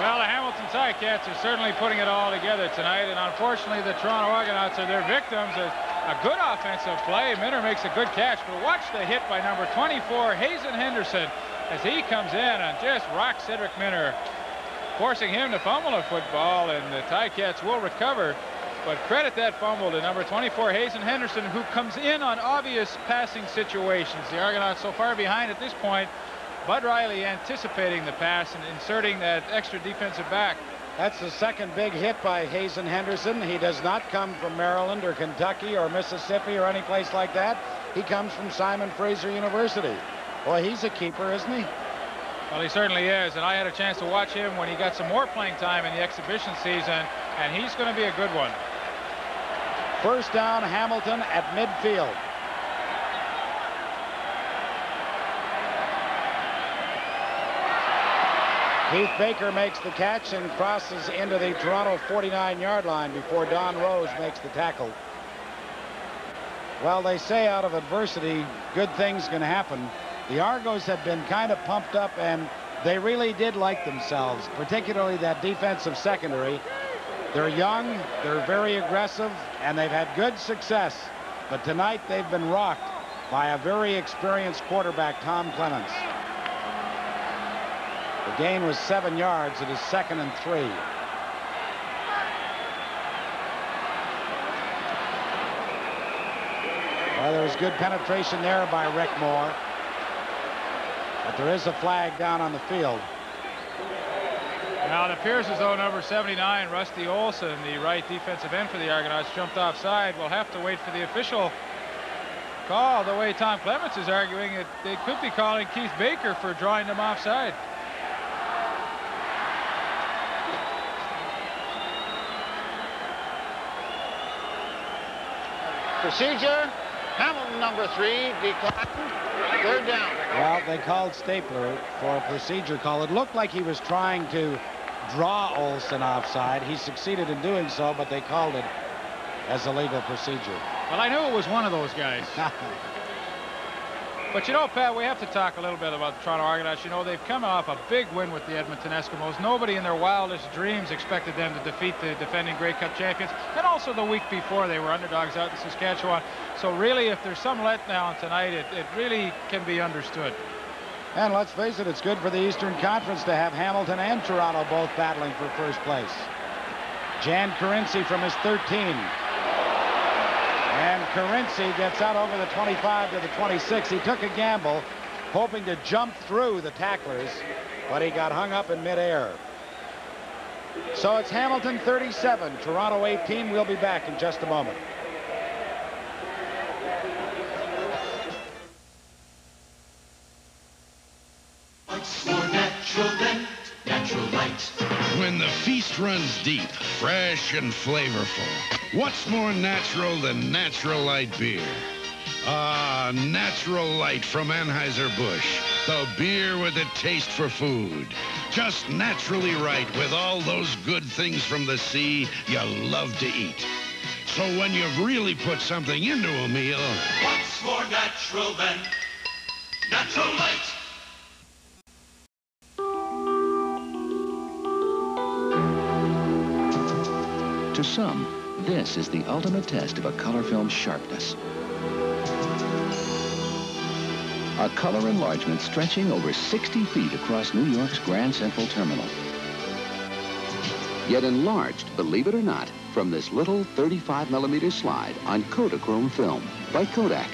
Well, the Hamilton Ticats are certainly putting it all together tonight, and unfortunately the Toronto Argonauts are their victims. A good offensive play. Minter makes a good catch, but watch the hit by number 24, Hazen Henderson, as he comes in and just rocks Cedric Minter, forcing him to fumble a football, and the Ticats will recover. But credit that fumble to number 24, Hazen Henderson, who comes in on obvious passing situations. The Argonauts so far behind at this point. Bud Riley anticipating the pass and inserting that extra defensive back. That's the second big hit by Hazen Henderson. He does not come from Maryland or Kentucky or Mississippi or any place like that. He comes from Simon Fraser University. Boy, he's a keeper, isn't he? Well, he certainly is, and I had a chance to watch him when he got some more playing time in the exhibition season, and he's going to be a good one. First down, Hamilton at midfield. Keith Baker makes the catch and crosses into the Toronto 49-yard line before Don Rose makes the tackle. Well, they say out of adversity, good things can happen. The Argos had been kind of pumped up, and they really did like themselves, particularly that defensive secondary. They're young, they're very aggressive, and they've had good success. But tonight they've been rocked by a very experienced quarterback, Tom Clements. The gain was 7 yards. It is 2nd and 3. Well, there was good penetration there by Rick Moore. But there is a flag down on the field. Now it appears as though number 79, Rusty Olson, the right defensive end for the Argonauts, jumped offside. We'll have to wait for the official call. The way Tom Clements is arguing it, they could be calling Keith Baker for drawing them offside. Procedure. Hamilton, number 3, declined. 3rd down. Well, they called Stapler for a procedure call. It looked like he was trying to draw Olson offside. He succeeded in doing so, but they called it as a legal procedure. Well, I knew it was one of those guys. But you know, Pat, we have to talk a little bit about the Toronto Argonauts. You know, they've come off a big win with the Edmonton Eskimos. Nobody in their wildest dreams expected them to defeat the defending Grey Cup champions. And also the week before, they were underdogs out in Saskatchewan. So really, if there's some letdown tonight, it really can be understood. And let's face it, it's good for the Eastern Conference to have Hamilton and Toronto both battling for first place. Jan Carinci from his 13. And Carinci gets out over the 25 to the 26. He took a gamble, hoping to jump through the tacklers, but he got hung up in midair. So it's Hamilton 37, Toronto 18. We'll be back in just a moment. What's more natural than natural light? When the feast runs deep, fresh and flavorful, what's more natural than Natural Light beer? Ah, Natural Light from Anheuser-Busch, the beer with a taste for food. Just naturally right with all those good things from the sea you love to eat. So when you've really put something into a meal... What's more natural than Natural Light? To some, this is the ultimate test of a color film's sharpness. A color enlargement stretching over 60 feet across New York's Grand Central Terminal. Yet enlarged, believe it or not, from this little 35mm slide on Kodachrome film by Kodak.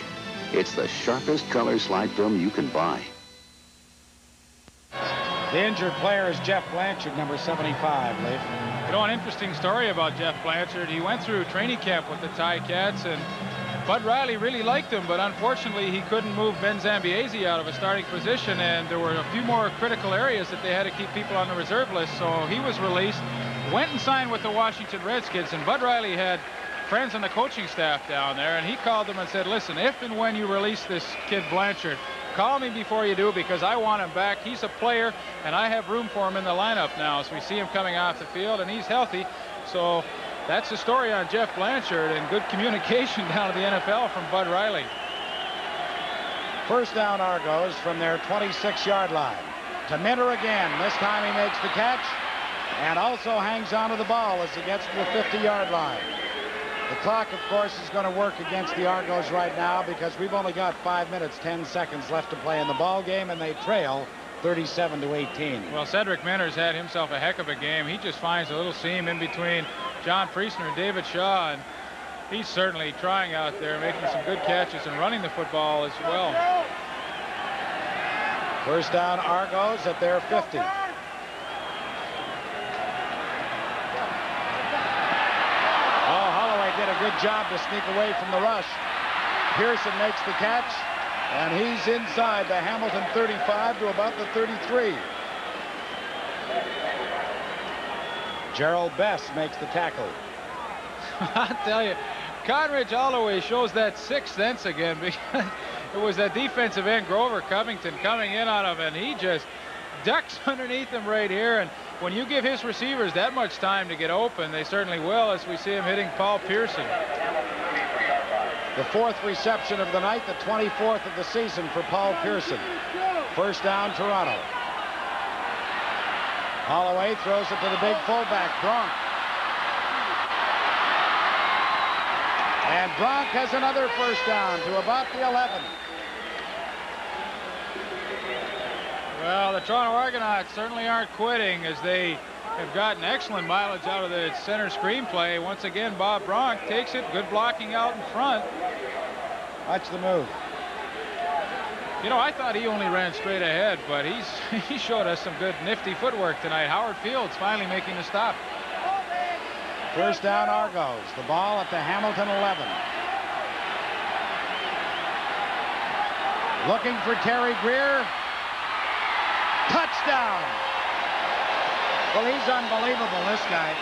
It's the sharpest color slide film you can buy. The injured player is Jeff Blanchard, number 75, Leif. You know, an interesting story about Jeff Blanchard. He went through training camp with the Ticats, and Bud Riley really liked him, but unfortunately he couldn't move Ben Zambiese out of a starting position, and there were a few more critical areas that they had to keep people on the reserve list, so he was released, went and signed with the Washington Redskins, and Bud Riley had friends on the coaching staff down there, and he called them and said, listen, if and when you release this kid Blanchard, call me before you do, because I want him back. He's a player, and I have room for him in the lineup now. So we see him coming off the field, and he's healthy. So that's the story on Jeff Blanchard, and good communication down at the NFL from Bud Riley. First down Argos from their 26-yard line. To Minter again. This time he makes the catch and also hangs onto the ball as he gets to the 50-yard line. The clock, of course, is going to work against the Argos right now because we've only got 5 minutes, 10 seconds left to play in the ball game, and they trail 37-18. Well, Cedric Minter's had himself a heck of a game. He just finds a little seam in between John Priestner and David Shaw, and he's certainly trying out there, making some good catches and running the football as well. First down Argos at their 50. Did a good job to sneak away from the rush. Pearson makes the catch, and he's inside the Hamilton 35 to about the 33. Gerald Best makes the tackle. I tell you, Conridge Holloway shows that sixth sense again, because it was that defensive end, Grover Covington, coming in on him, and he just ducks underneath him right here. And when you give his receivers that much time to get open, they certainly will, as we see him hitting Paul Pearson. The 4th reception of the night, the 24th of the season for Paul Pearson. First down, Toronto. Holloway throws it to the big fullback, Gronk. And Gronk has another first down to about the 11. Well, the Toronto Argonauts certainly aren't quitting, as they have gotten excellent mileage out of the center screen play. Once again, Bob Gronk takes it. Good blocking out in front. Watch the move. You know, I thought he only ran straight ahead, but he showed us some good nifty footwork tonight. Howard Fields finally making the stop. First down, Argos. The ball at the Hamilton 11. Looking for Terry Greer. Touchdown. Well, he's unbelievable, this guy.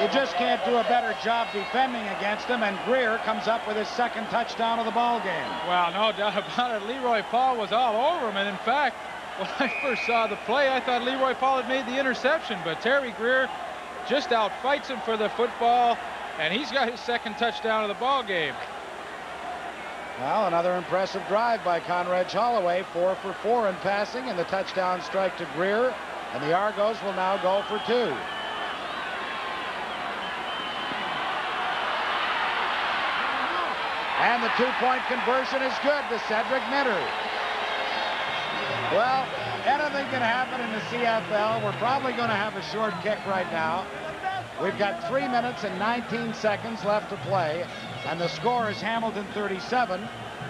You just can't do a better job defending against him, and Greer comes up with his second touchdown of the ball game. Well, no doubt about it. Leroy Paul was all over him, and in fact, when I first saw the play, I thought Leroy Paul had made the interception, but Terry Greer just outfights him for the football, and he's got his second touchdown of the ball game. Well, another impressive drive by Conrad Holloway, 4 for 4 in passing, and the touchdown strike to Greer, and the Argos will now go for 2. And the 2-point conversion is good to Cedric Minter. Well, anything can happen in the CFL. We're probably going to have a short kick right now. We've got 3 minutes and 19 seconds left to play, and the score is Hamilton 37,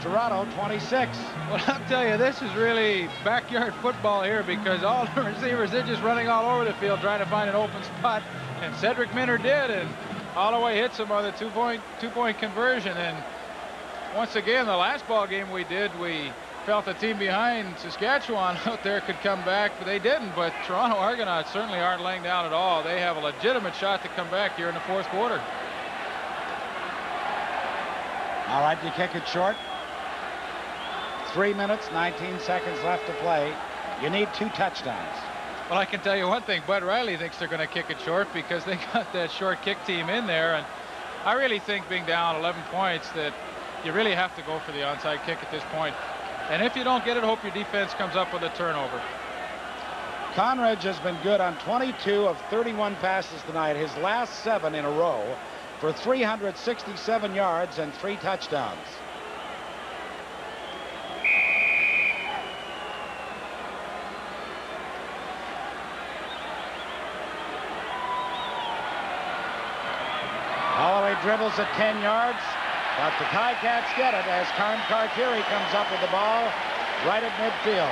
Toronto 26. Well, I'll tell you, this is really backyard football here, because all the receivers, they're just running all over the field trying to find an open spot, and Cedric Minter did, and Holloway hits him on the two-point conversion. And once again, the last ball game we did, we felt the team behind Saskatchewan out there could come back, but they didn't. But Toronto Argonauts certainly aren't laying down at all. They have a legitimate shot to come back here in the 4th quarter. All right, you kick it short. 3 minutes, 19 seconds left to play. You need 2 touchdowns. Well, I can tell you one thing. Bud Riley thinks they're going to kick it short because they got that short kick team in there. And I really think, being down 11 points, that you really have to go for the onside kick at this point. And if you don't get it, hope your defense comes up with a turnover. Conrad has been good on 22 of 31 passes tonight, his last 7 in a row, for 367 yards and 3 touchdowns. Holloway dribbles at 10 yards. But the Ticats get it as Carm Cartieri comes up with the ball right at midfield.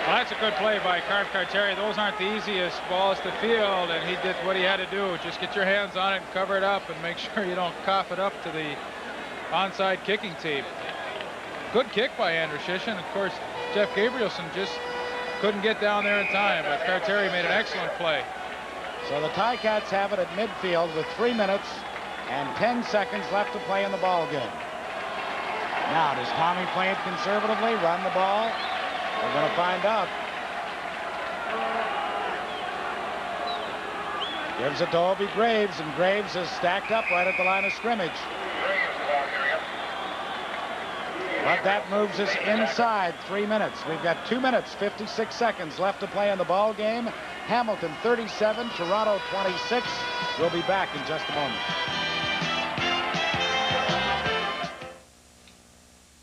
Well, that's a good play by Carm Cartieri. Those aren't the easiest balls to field, and he did what he had to do. Just get your hands on it and cover it up and make sure you don't cough it up to the onside kicking team. Good kick by Andrew Shishin. Of course, Jeff Gabrielson just couldn't get down there in time, but Cartieri made an excellent play. So the Ticats have it at midfield with 3 minutes and 10 seconds left to play in the ball game. Now, does Tommy play it conservatively, run the ball? We're going to find out. Gives it to Obi Graves, and Graves is stacked up right at the line of scrimmage. But that moves us inside 3 minutes. We've got 2 minutes, 56 seconds left to play in the ball game. Hamilton 37, Toronto 26. We'll be back in just a moment.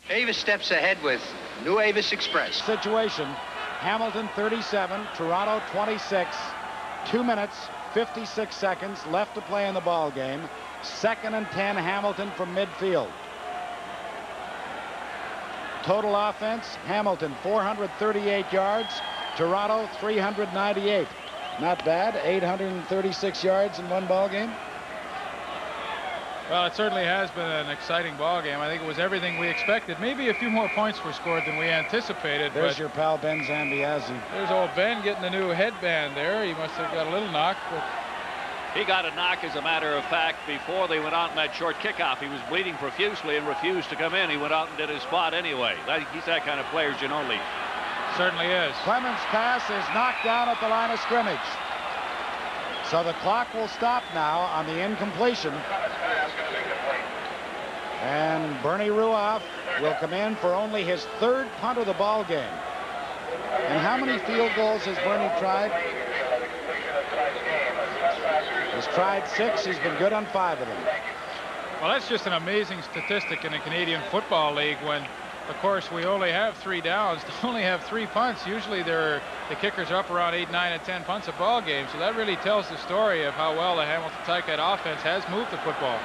Avis steps ahead with new Avis Express. Situation, Hamilton 37, Toronto 26. 2 minutes, 56 seconds left to play in the ball game. 2nd and 10, Hamilton from midfield. Total offense, Hamilton 438 yards, Toronto 398. Not bad, 836 yards in one ball game. Well, it certainly has been an exciting ball game. I think it was everything we expected. Maybe a few more points were scored than we anticipated. There's your pal Ben Zambiazzi. There's old Ben getting the new headband there. He must have got a little knock, but He got a knock, as a matter of fact, before they went out in that short kickoff. He was bleeding profusely and refused to come in. He went out and did his spot anyway. He's that kind of player, Ginoldi. Certainly is. Clemens' pass is knocked down at the line of scrimmage. So the clock will stop now on the incompletion. And Bernie Ruoff will come in for only his 3rd punt of the ball game. And how many field goals has Bernie tried? He's tried 6. He's been good on 5 of them. Well, that's just an amazing statistic in the Canadian Football League when, of course, we only have 3 downs to only have 3 punts. Usually the kickers are up around 8, 9, and 10 punts a ball game. So that really tells the story of how well the Hamilton Ticat offense has moved the football.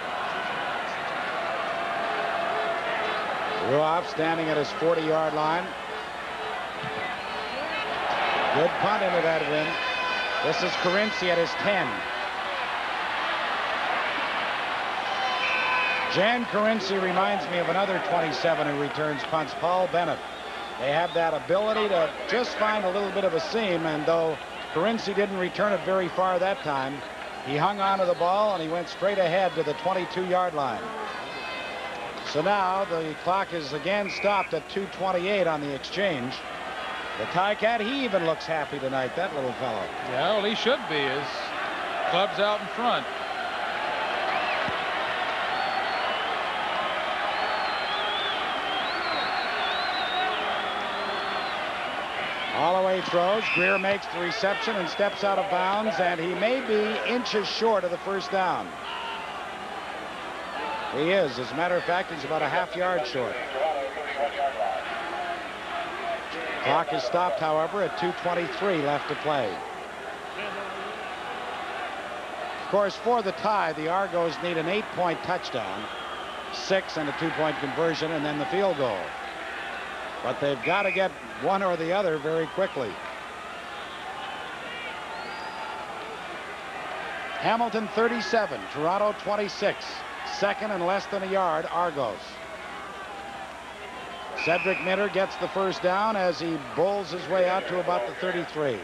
Ruoff standing at his 40-yard line. Good punt into that rim. This is Carinci at his 10. Jan Carinci reminds me of another 27 who returns punts, Paul Bennett. They have that ability to just find a little bit of a seam, and though Carinci didn't return it very far that time, he hung onto the ball and he went straight ahead to the 22-yard line. So now the clock is again stopped at 2:28 on the exchange. The Ticat, he even looks happy tonight, that little fellow. Yeah, well, he should be. His club's out in front. Holloway throws. Greer makes the reception and steps out of bounds, and he may be inches short of the 1st down. He is. As a matter of fact, he's about a half-yard short. Clock is stopped, however, at 2:23 left to play. Of course, for the tie, the Argos need an 8-point touchdown, 6 and a 2-point conversion, and then the field goal. But they've got to get one or the other very quickly. Hamilton 37, Toronto 26. 2nd and less than a yard, Argos. Cedric Minter gets the 1st down as he bowls his way out to about the 33.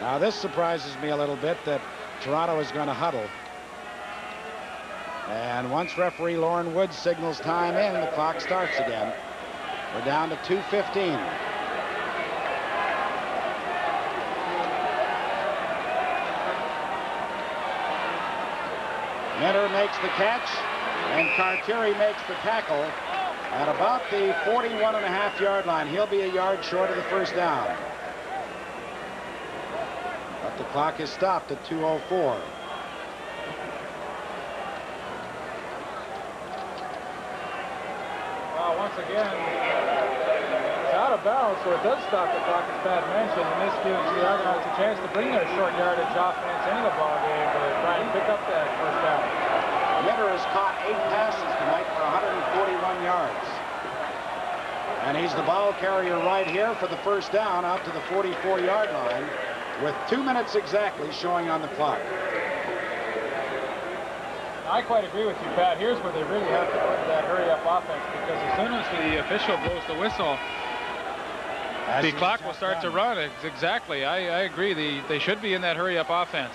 Now this surprises me a little bit that Toronto is going to huddle. And once referee Lauren Woods signals time in, the clock starts again. We're down to 2:15. Minter makes the catch, and Cartieri makes the tackle at about the 41.5-yard line. He'll be a yard short of the 1st down. But the clock is stopped at 2:04. Once again, it's out of bounds, so it does stop the clock, as Pat mentioned, and this gives the Argonauts a chance to bring their short yardage offense into the ball game to try and pick up that 1st down. Minter has caught 8 passes tonight for 141 yards. And he's the ball carrier right here for the 1st down out to the 44-yard line with 2 minutes exactly showing on the clock. I quite agree with you, Pat. Here's where they really have to put that hurry-up offense, because as soon as the official blows the whistle, the clock will start to run. Exactly. I agree. They should be in that hurry-up offense.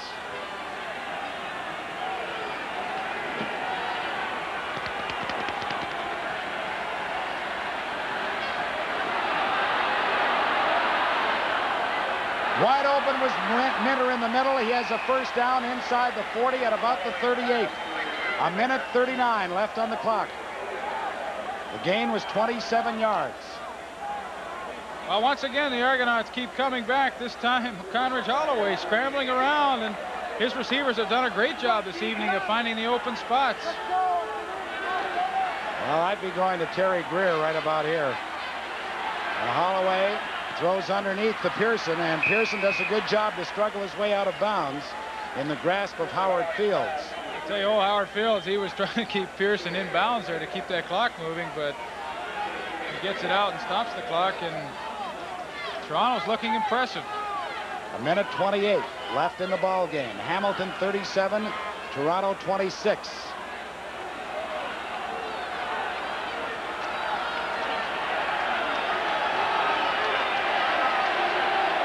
Wide open was Minter in the middle. He has a 1st down inside the 40 at about the 38. 1:39 left on the clock. The gain was 27 yards. Well, once again, the Argonauts keep coming back. This time, Conridge Holloway scrambling around, and his receivers have done a great job this evening of finding the open spots. Well, I'd be going to Terry Greer right about here. And Holloway throws underneath to Pearson, and Pearson does a good job to struggle his way out of bounds in the grasp of Howard Fields. I tell you, Howard Fields, he was trying to keep Pearson in bounds there to keep that clock moving, but he gets it out and stops the clock, and Toronto's looking impressive. 1:28 left in the ball game. Hamilton 37, Toronto 26.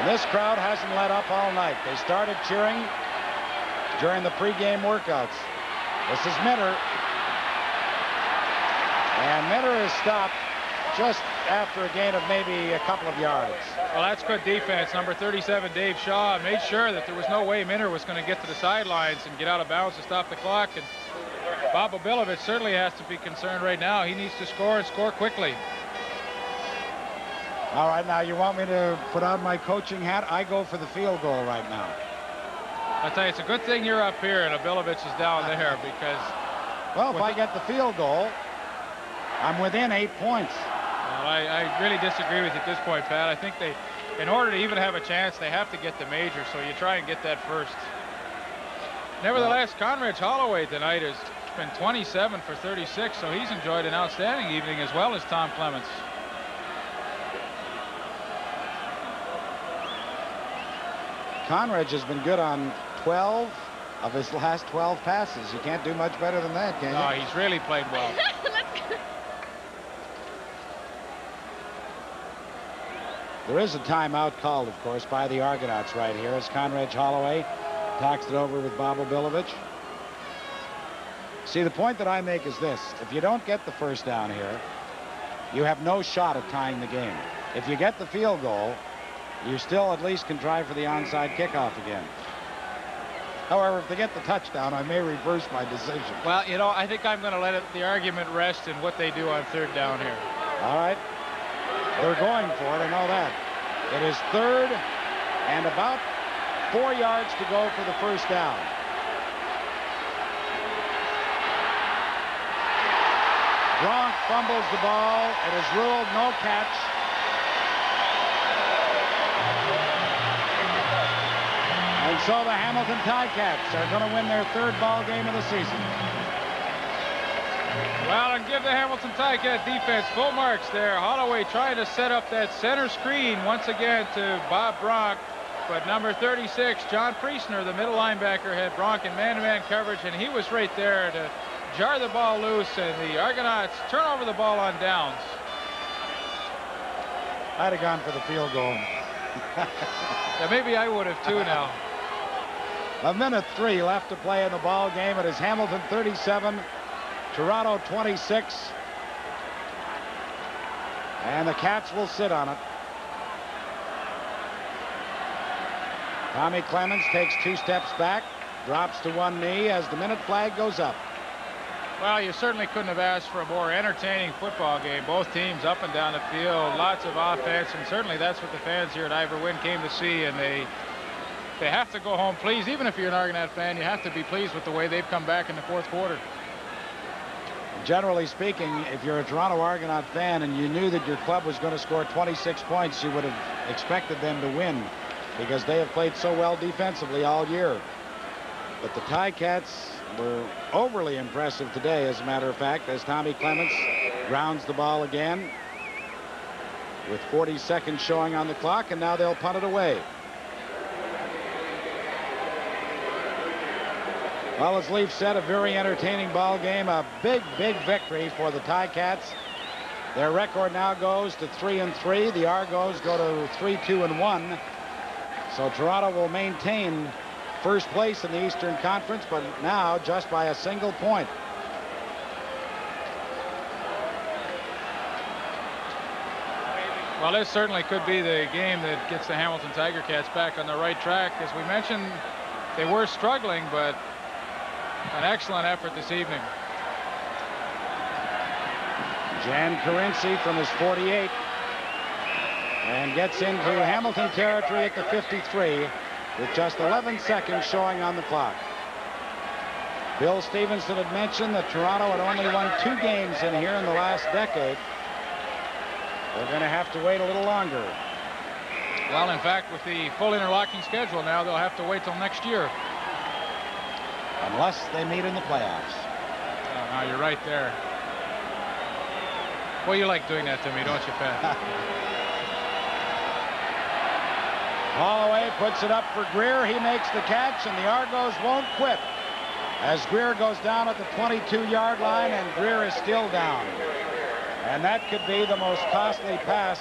this crowd hasn't let up all night. They started cheering during the pregame workouts. This is Minter. And Minter is stopped just after a gain of maybe a couple of yards. Well, that's good defense. Number 37, Dave Shaw, made sure that there was no way Minter was going to get to the sidelines and get out of bounds to stop the clock. And Bob Obilovich certainly has to be concerned right now. He needs to score and score quickly. All right, now you want me to put on my coaching hat? I go for the field goal right now. I tell you, it's a good thing you're up here and Obilovich is down there because... Well, if I get the field goal, I'm within 8 points. Well, I really disagree with you at this point, Pat. I think they, in order to even have a chance, they have to get the major, so you try and get that first. Nevertheless, Conrad Holloway tonight has been 27 for 36, so he's enjoyed an outstanding evening as well as Tom Clements. Conrad has been good on 12 of his last 12 passes. You can't do much better than that, can you? No, he's really played well. There is a timeout called, of course, by the Argonauts right here as Conrad Holloway talks it over with Bob Obilovich. See, the point that I make is this. If you don't get the first down here, you have no shot at tying the game. If you get the field goal, you still at least can try for the onside kickoff again. However, if they get the touchdown, I may reverse my decision. Well, you know, I think I'm going to let the argument rest in what they do on third down here. All right. They're going for it, I know that. It is third and about 4 yards to go for the first down. Gronk fumbles the ball. It is ruled no catch. And so the Hamilton Ticats are going to win their third ball game of the season. Well, and give the Hamilton Ticat defense full marks there. Holloway trying to set up that center screen once again to Bob Bronk. But number 36, John Priestner, the middle linebacker, had Bronk in man-to-man coverage, and he was right there to jar the ball loose, and the Argonauts turn over the ball on downs. I'd have gone for the field goal. Yeah, maybe I would have too now. 1:03 left to play in the ball game. It is Hamilton 37, Toronto 26. And the Cats will sit on it. Tommy Clements takes 2 steps back, drops to one knee as the minute flag goes up. Well, you certainly couldn't have asked for a more entertaining football game. Both teams up and down the field, lots of offense, and certainly that's what the fans here at Ivor Wynne came to see, and they have to go home pleased. Even if you're an Argonaut fan, you have to be pleased with the way they've come back in the fourth quarter. Generally speaking, if you're a Toronto Argonaut fan and you knew that your club was going to score 26 points, you would have expected them to win because they have played so well defensively all year. But the Ticats were overly impressive today, as a matter of fact, as Tommy Clements grounds the ball again with 40 seconds showing on the clock, and now they'll punt it away. Well, as Leaf said, a very entertaining ball game, a big, big victory for the Ticats. Their record now goes to 3-3. The Argos go to 3-2-1. So Toronto will maintain first place in the Eastern Conference, but now just by a single point. Well, this certainly could be the game that gets the Hamilton Tiger Cats back on the right track. As we mentioned, they were struggling, but an excellent effort this evening. Jan Carinci from his 48 and gets into Hamilton territory at the 53 with just 11 seconds showing on the clock. Bill Stevenson had mentioned that Toronto had only won 2 games in here in the last decade. They're going to have to wait a little longer. Well, in fact, with the full interlocking schedule now, they'll have to wait till next year. Unless they meet in the playoffs. Oh, now you're right there. Well, you like doing that to me, don't you, Pat? Holloway puts it up for Greer. He makes the catch, and the Argos won't quit as Greer goes down at the 22-yard line, and Greer is still down. And that could be the most costly pass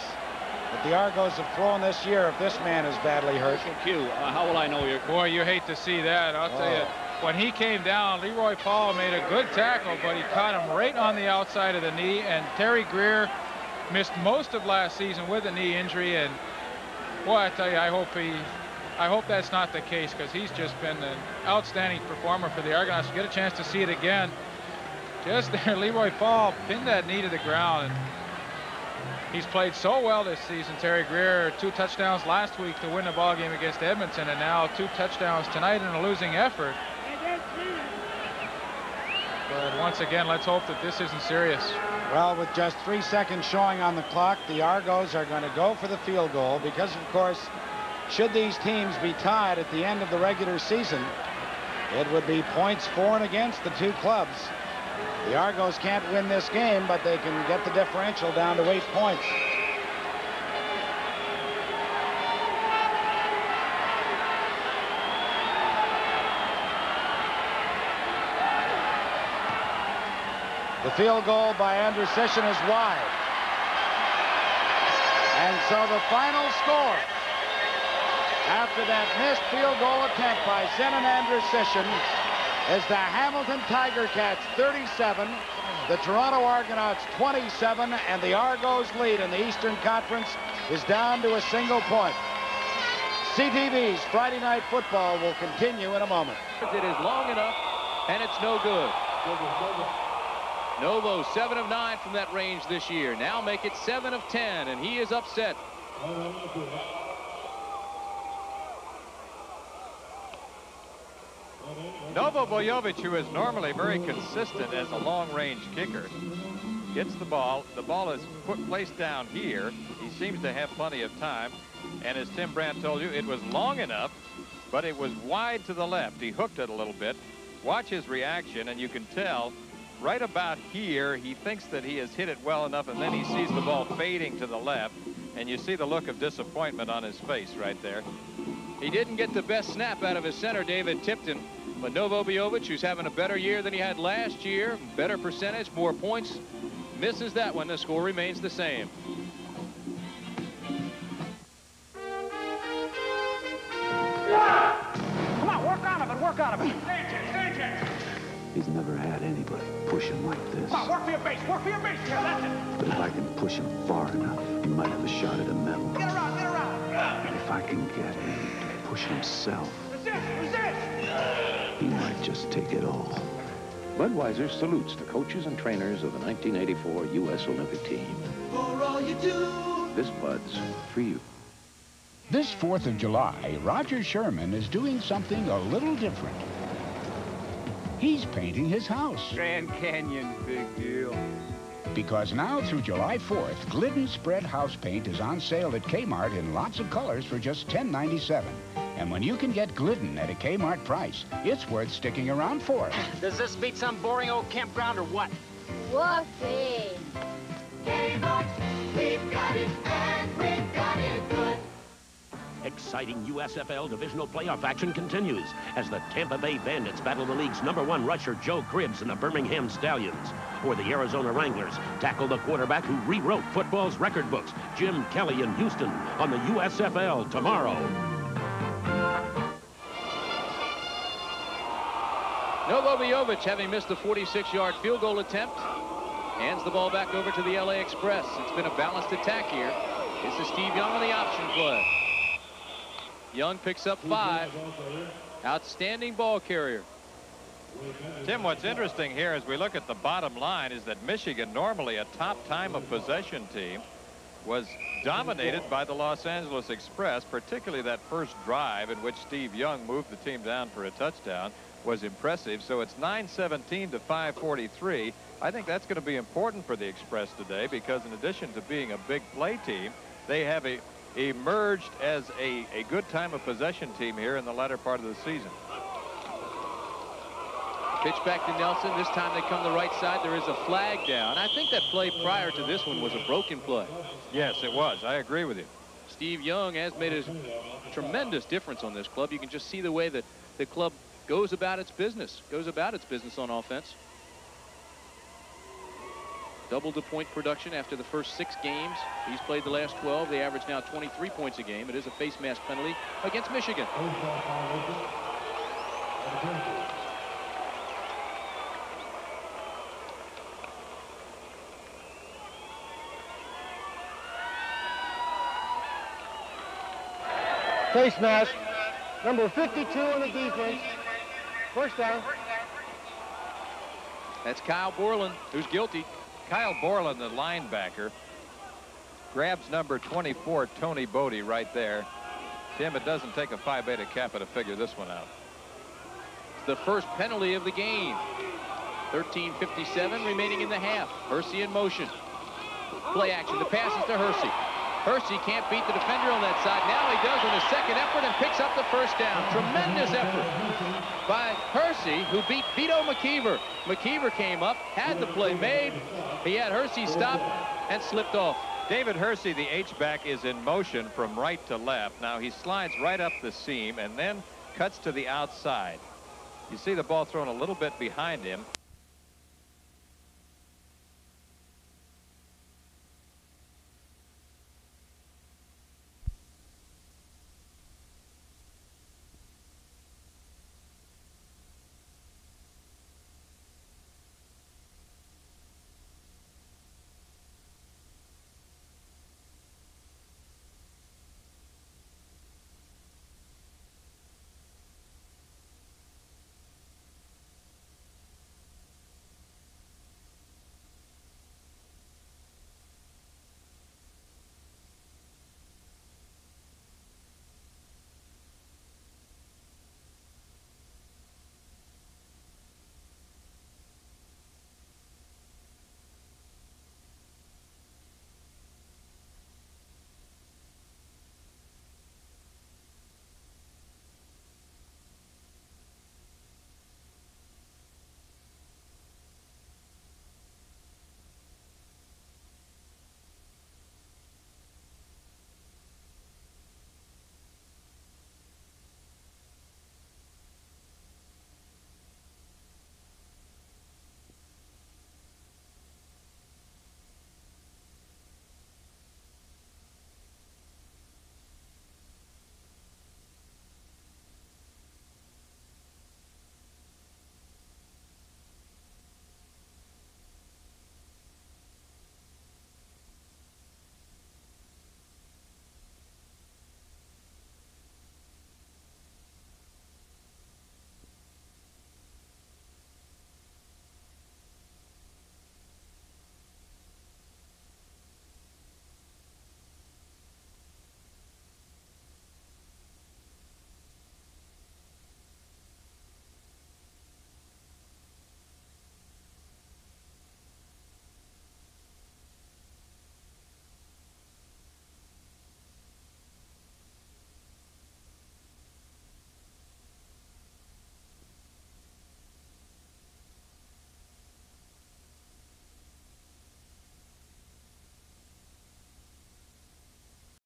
that the Argos have thrown this year if this man is badly hurt. Q, how will I know you're... Boy, you hate to see that. I'll tell you, when he came down, Leroy Paul made a good tackle, but he caught him right on the outside of the knee, and Terry Greer missed most of last season with a knee injury. And boy, I tell you, I hope that's not the case, because he's just been an outstanding performer for the Argonauts. Get a chance to see it again. Just there, Leroy Paul pinned that knee to the ground, and he's played so well this season. Terry Greer, 2 touchdowns last week to win the ball game against Edmonton, and now 2 touchdowns tonight in a losing effort. But once again, let's hope that this isn't serious. Well, with just 3 seconds showing on the clock, the Argos are going to go for the field goal because, of course, should these teams be tied at the end of the regular season, it would be points for and against the 2 clubs. The Argos can't win this game, but they can get the differential down to 8 points. The field goal by Andrew Sisson is wide. And so the final score after that missed field goal attempt by Zenon Andrew Sisson is the Hamilton Tiger Cats 37, the Toronto Argonauts 27, and the Argos lead in the Eastern Conference is down to a single point. CTV's Friday Night Football will continue in a moment. It is long enough, and it's no good. Novo 7 of 9 from that range this year. Now make it 7 of 10, and he is upset. Novo Bojovic, who is normally very consistent as a long-range kicker, gets the ball. The ball is placed down here. He seems to have plenty of time. And as Tim Brandt told you, it was long enough, but it was wide to the left. He hooked it a little bit. Watch his reaction, and you can tell right about here, he thinks that he has hit it well enough, and then he sees the ball fading to the left, and you see the look of disappointment on his face right there. He didn't get the best snap out of his center, David Tipton, but Novo Bojovic, who's having a better year than he had last year, better percentage, more points, misses that one. The score remains the same. Come on, work out of it, work out of it. Stage it. He's never had anybody push him like this. Come on, work for your base, yeah, that's it. But if I can push him far enough, he might have a shot at a medal. Get around. And if I can get him to push himself, Resist. he might just take it all. Budweiser salutes the coaches and trainers of the 1984 U.S. Olympic team. For all you do. This Bud's for you. This 4th of July, Roger Sherman is doing something a little different. He's painting his house. Grand Canyon, big deal. Because now through July 4th, Glidden Spread House Paint is on sale at Kmart in lots of colors for just $10.97. And when you can get Glidden at a Kmart price, it's worth sticking around for. Does this beat some boring old campground or what? Whoopee. Kmart, we've got it, and we've got it good. Exciting USFL divisional playoff action continues as the Tampa Bay Bandits battle the league's #1 rusher Joe Cribbs and the Birmingham Stallions. Or the Arizona Wranglers tackle the quarterback who rewrote football's record books, Jim Kelly in Houston, on the USFL tomorrow. Novo Bojovic, having missed the 46-yard field goal attempt, hands the ball back over to the LA Express. It's been a balanced attack here. This is Steve Young on the option play. Young picks up 5. Outstanding ball carrier. Tim, what's interesting here as we look at the bottom line is that Michigan, normally a top time of possession team, was dominated by the Los Angeles Express, particularly that first drive in which Steve Young moved the team down for a touchdown was impressive. So it's 9:17 to 5:43. I think that's going to be important for the Express today because in addition to being a big play team, they have emerged as a good time of possession team here in the latter part of the season. Pitch back to Nelson. This time they come the right side. There is a flag down. I think that play prior to this one was a broken play. Yes, it was. I agree with you. Steve Young has made a tremendous difference on this club. You can just see the way that the club goes about its business on offense. Doubled the point production after the first 6 games. He's played the last 12. They average now 23 points a game. It is a face mask penalty against Michigan. Face mask. Number 52 on the defense. First down. That's Kyle Borland, who's guilty. Kyle Borland, the linebacker, grabs number 24, Tony Bodie, right there. Tim, it doesn't take a Phi Beta Kappa to figure this one out. The first penalty of the game. 13:57 remaining in the half. Hersey in motion. Play action. The pass is to Hersey. Hersey can't beat the defender on that side. Now he does on his second effort and picks up the first down. Tremendous effort by Hersey, who beat Vito McKeever. McKeever came up, had the play made. He had Hersey stop and slipped off. David Hersey, the H-back, is in motion from right to left. Now he slides right up the seam and then cuts to the outside. You see the ball thrown a little bit behind him.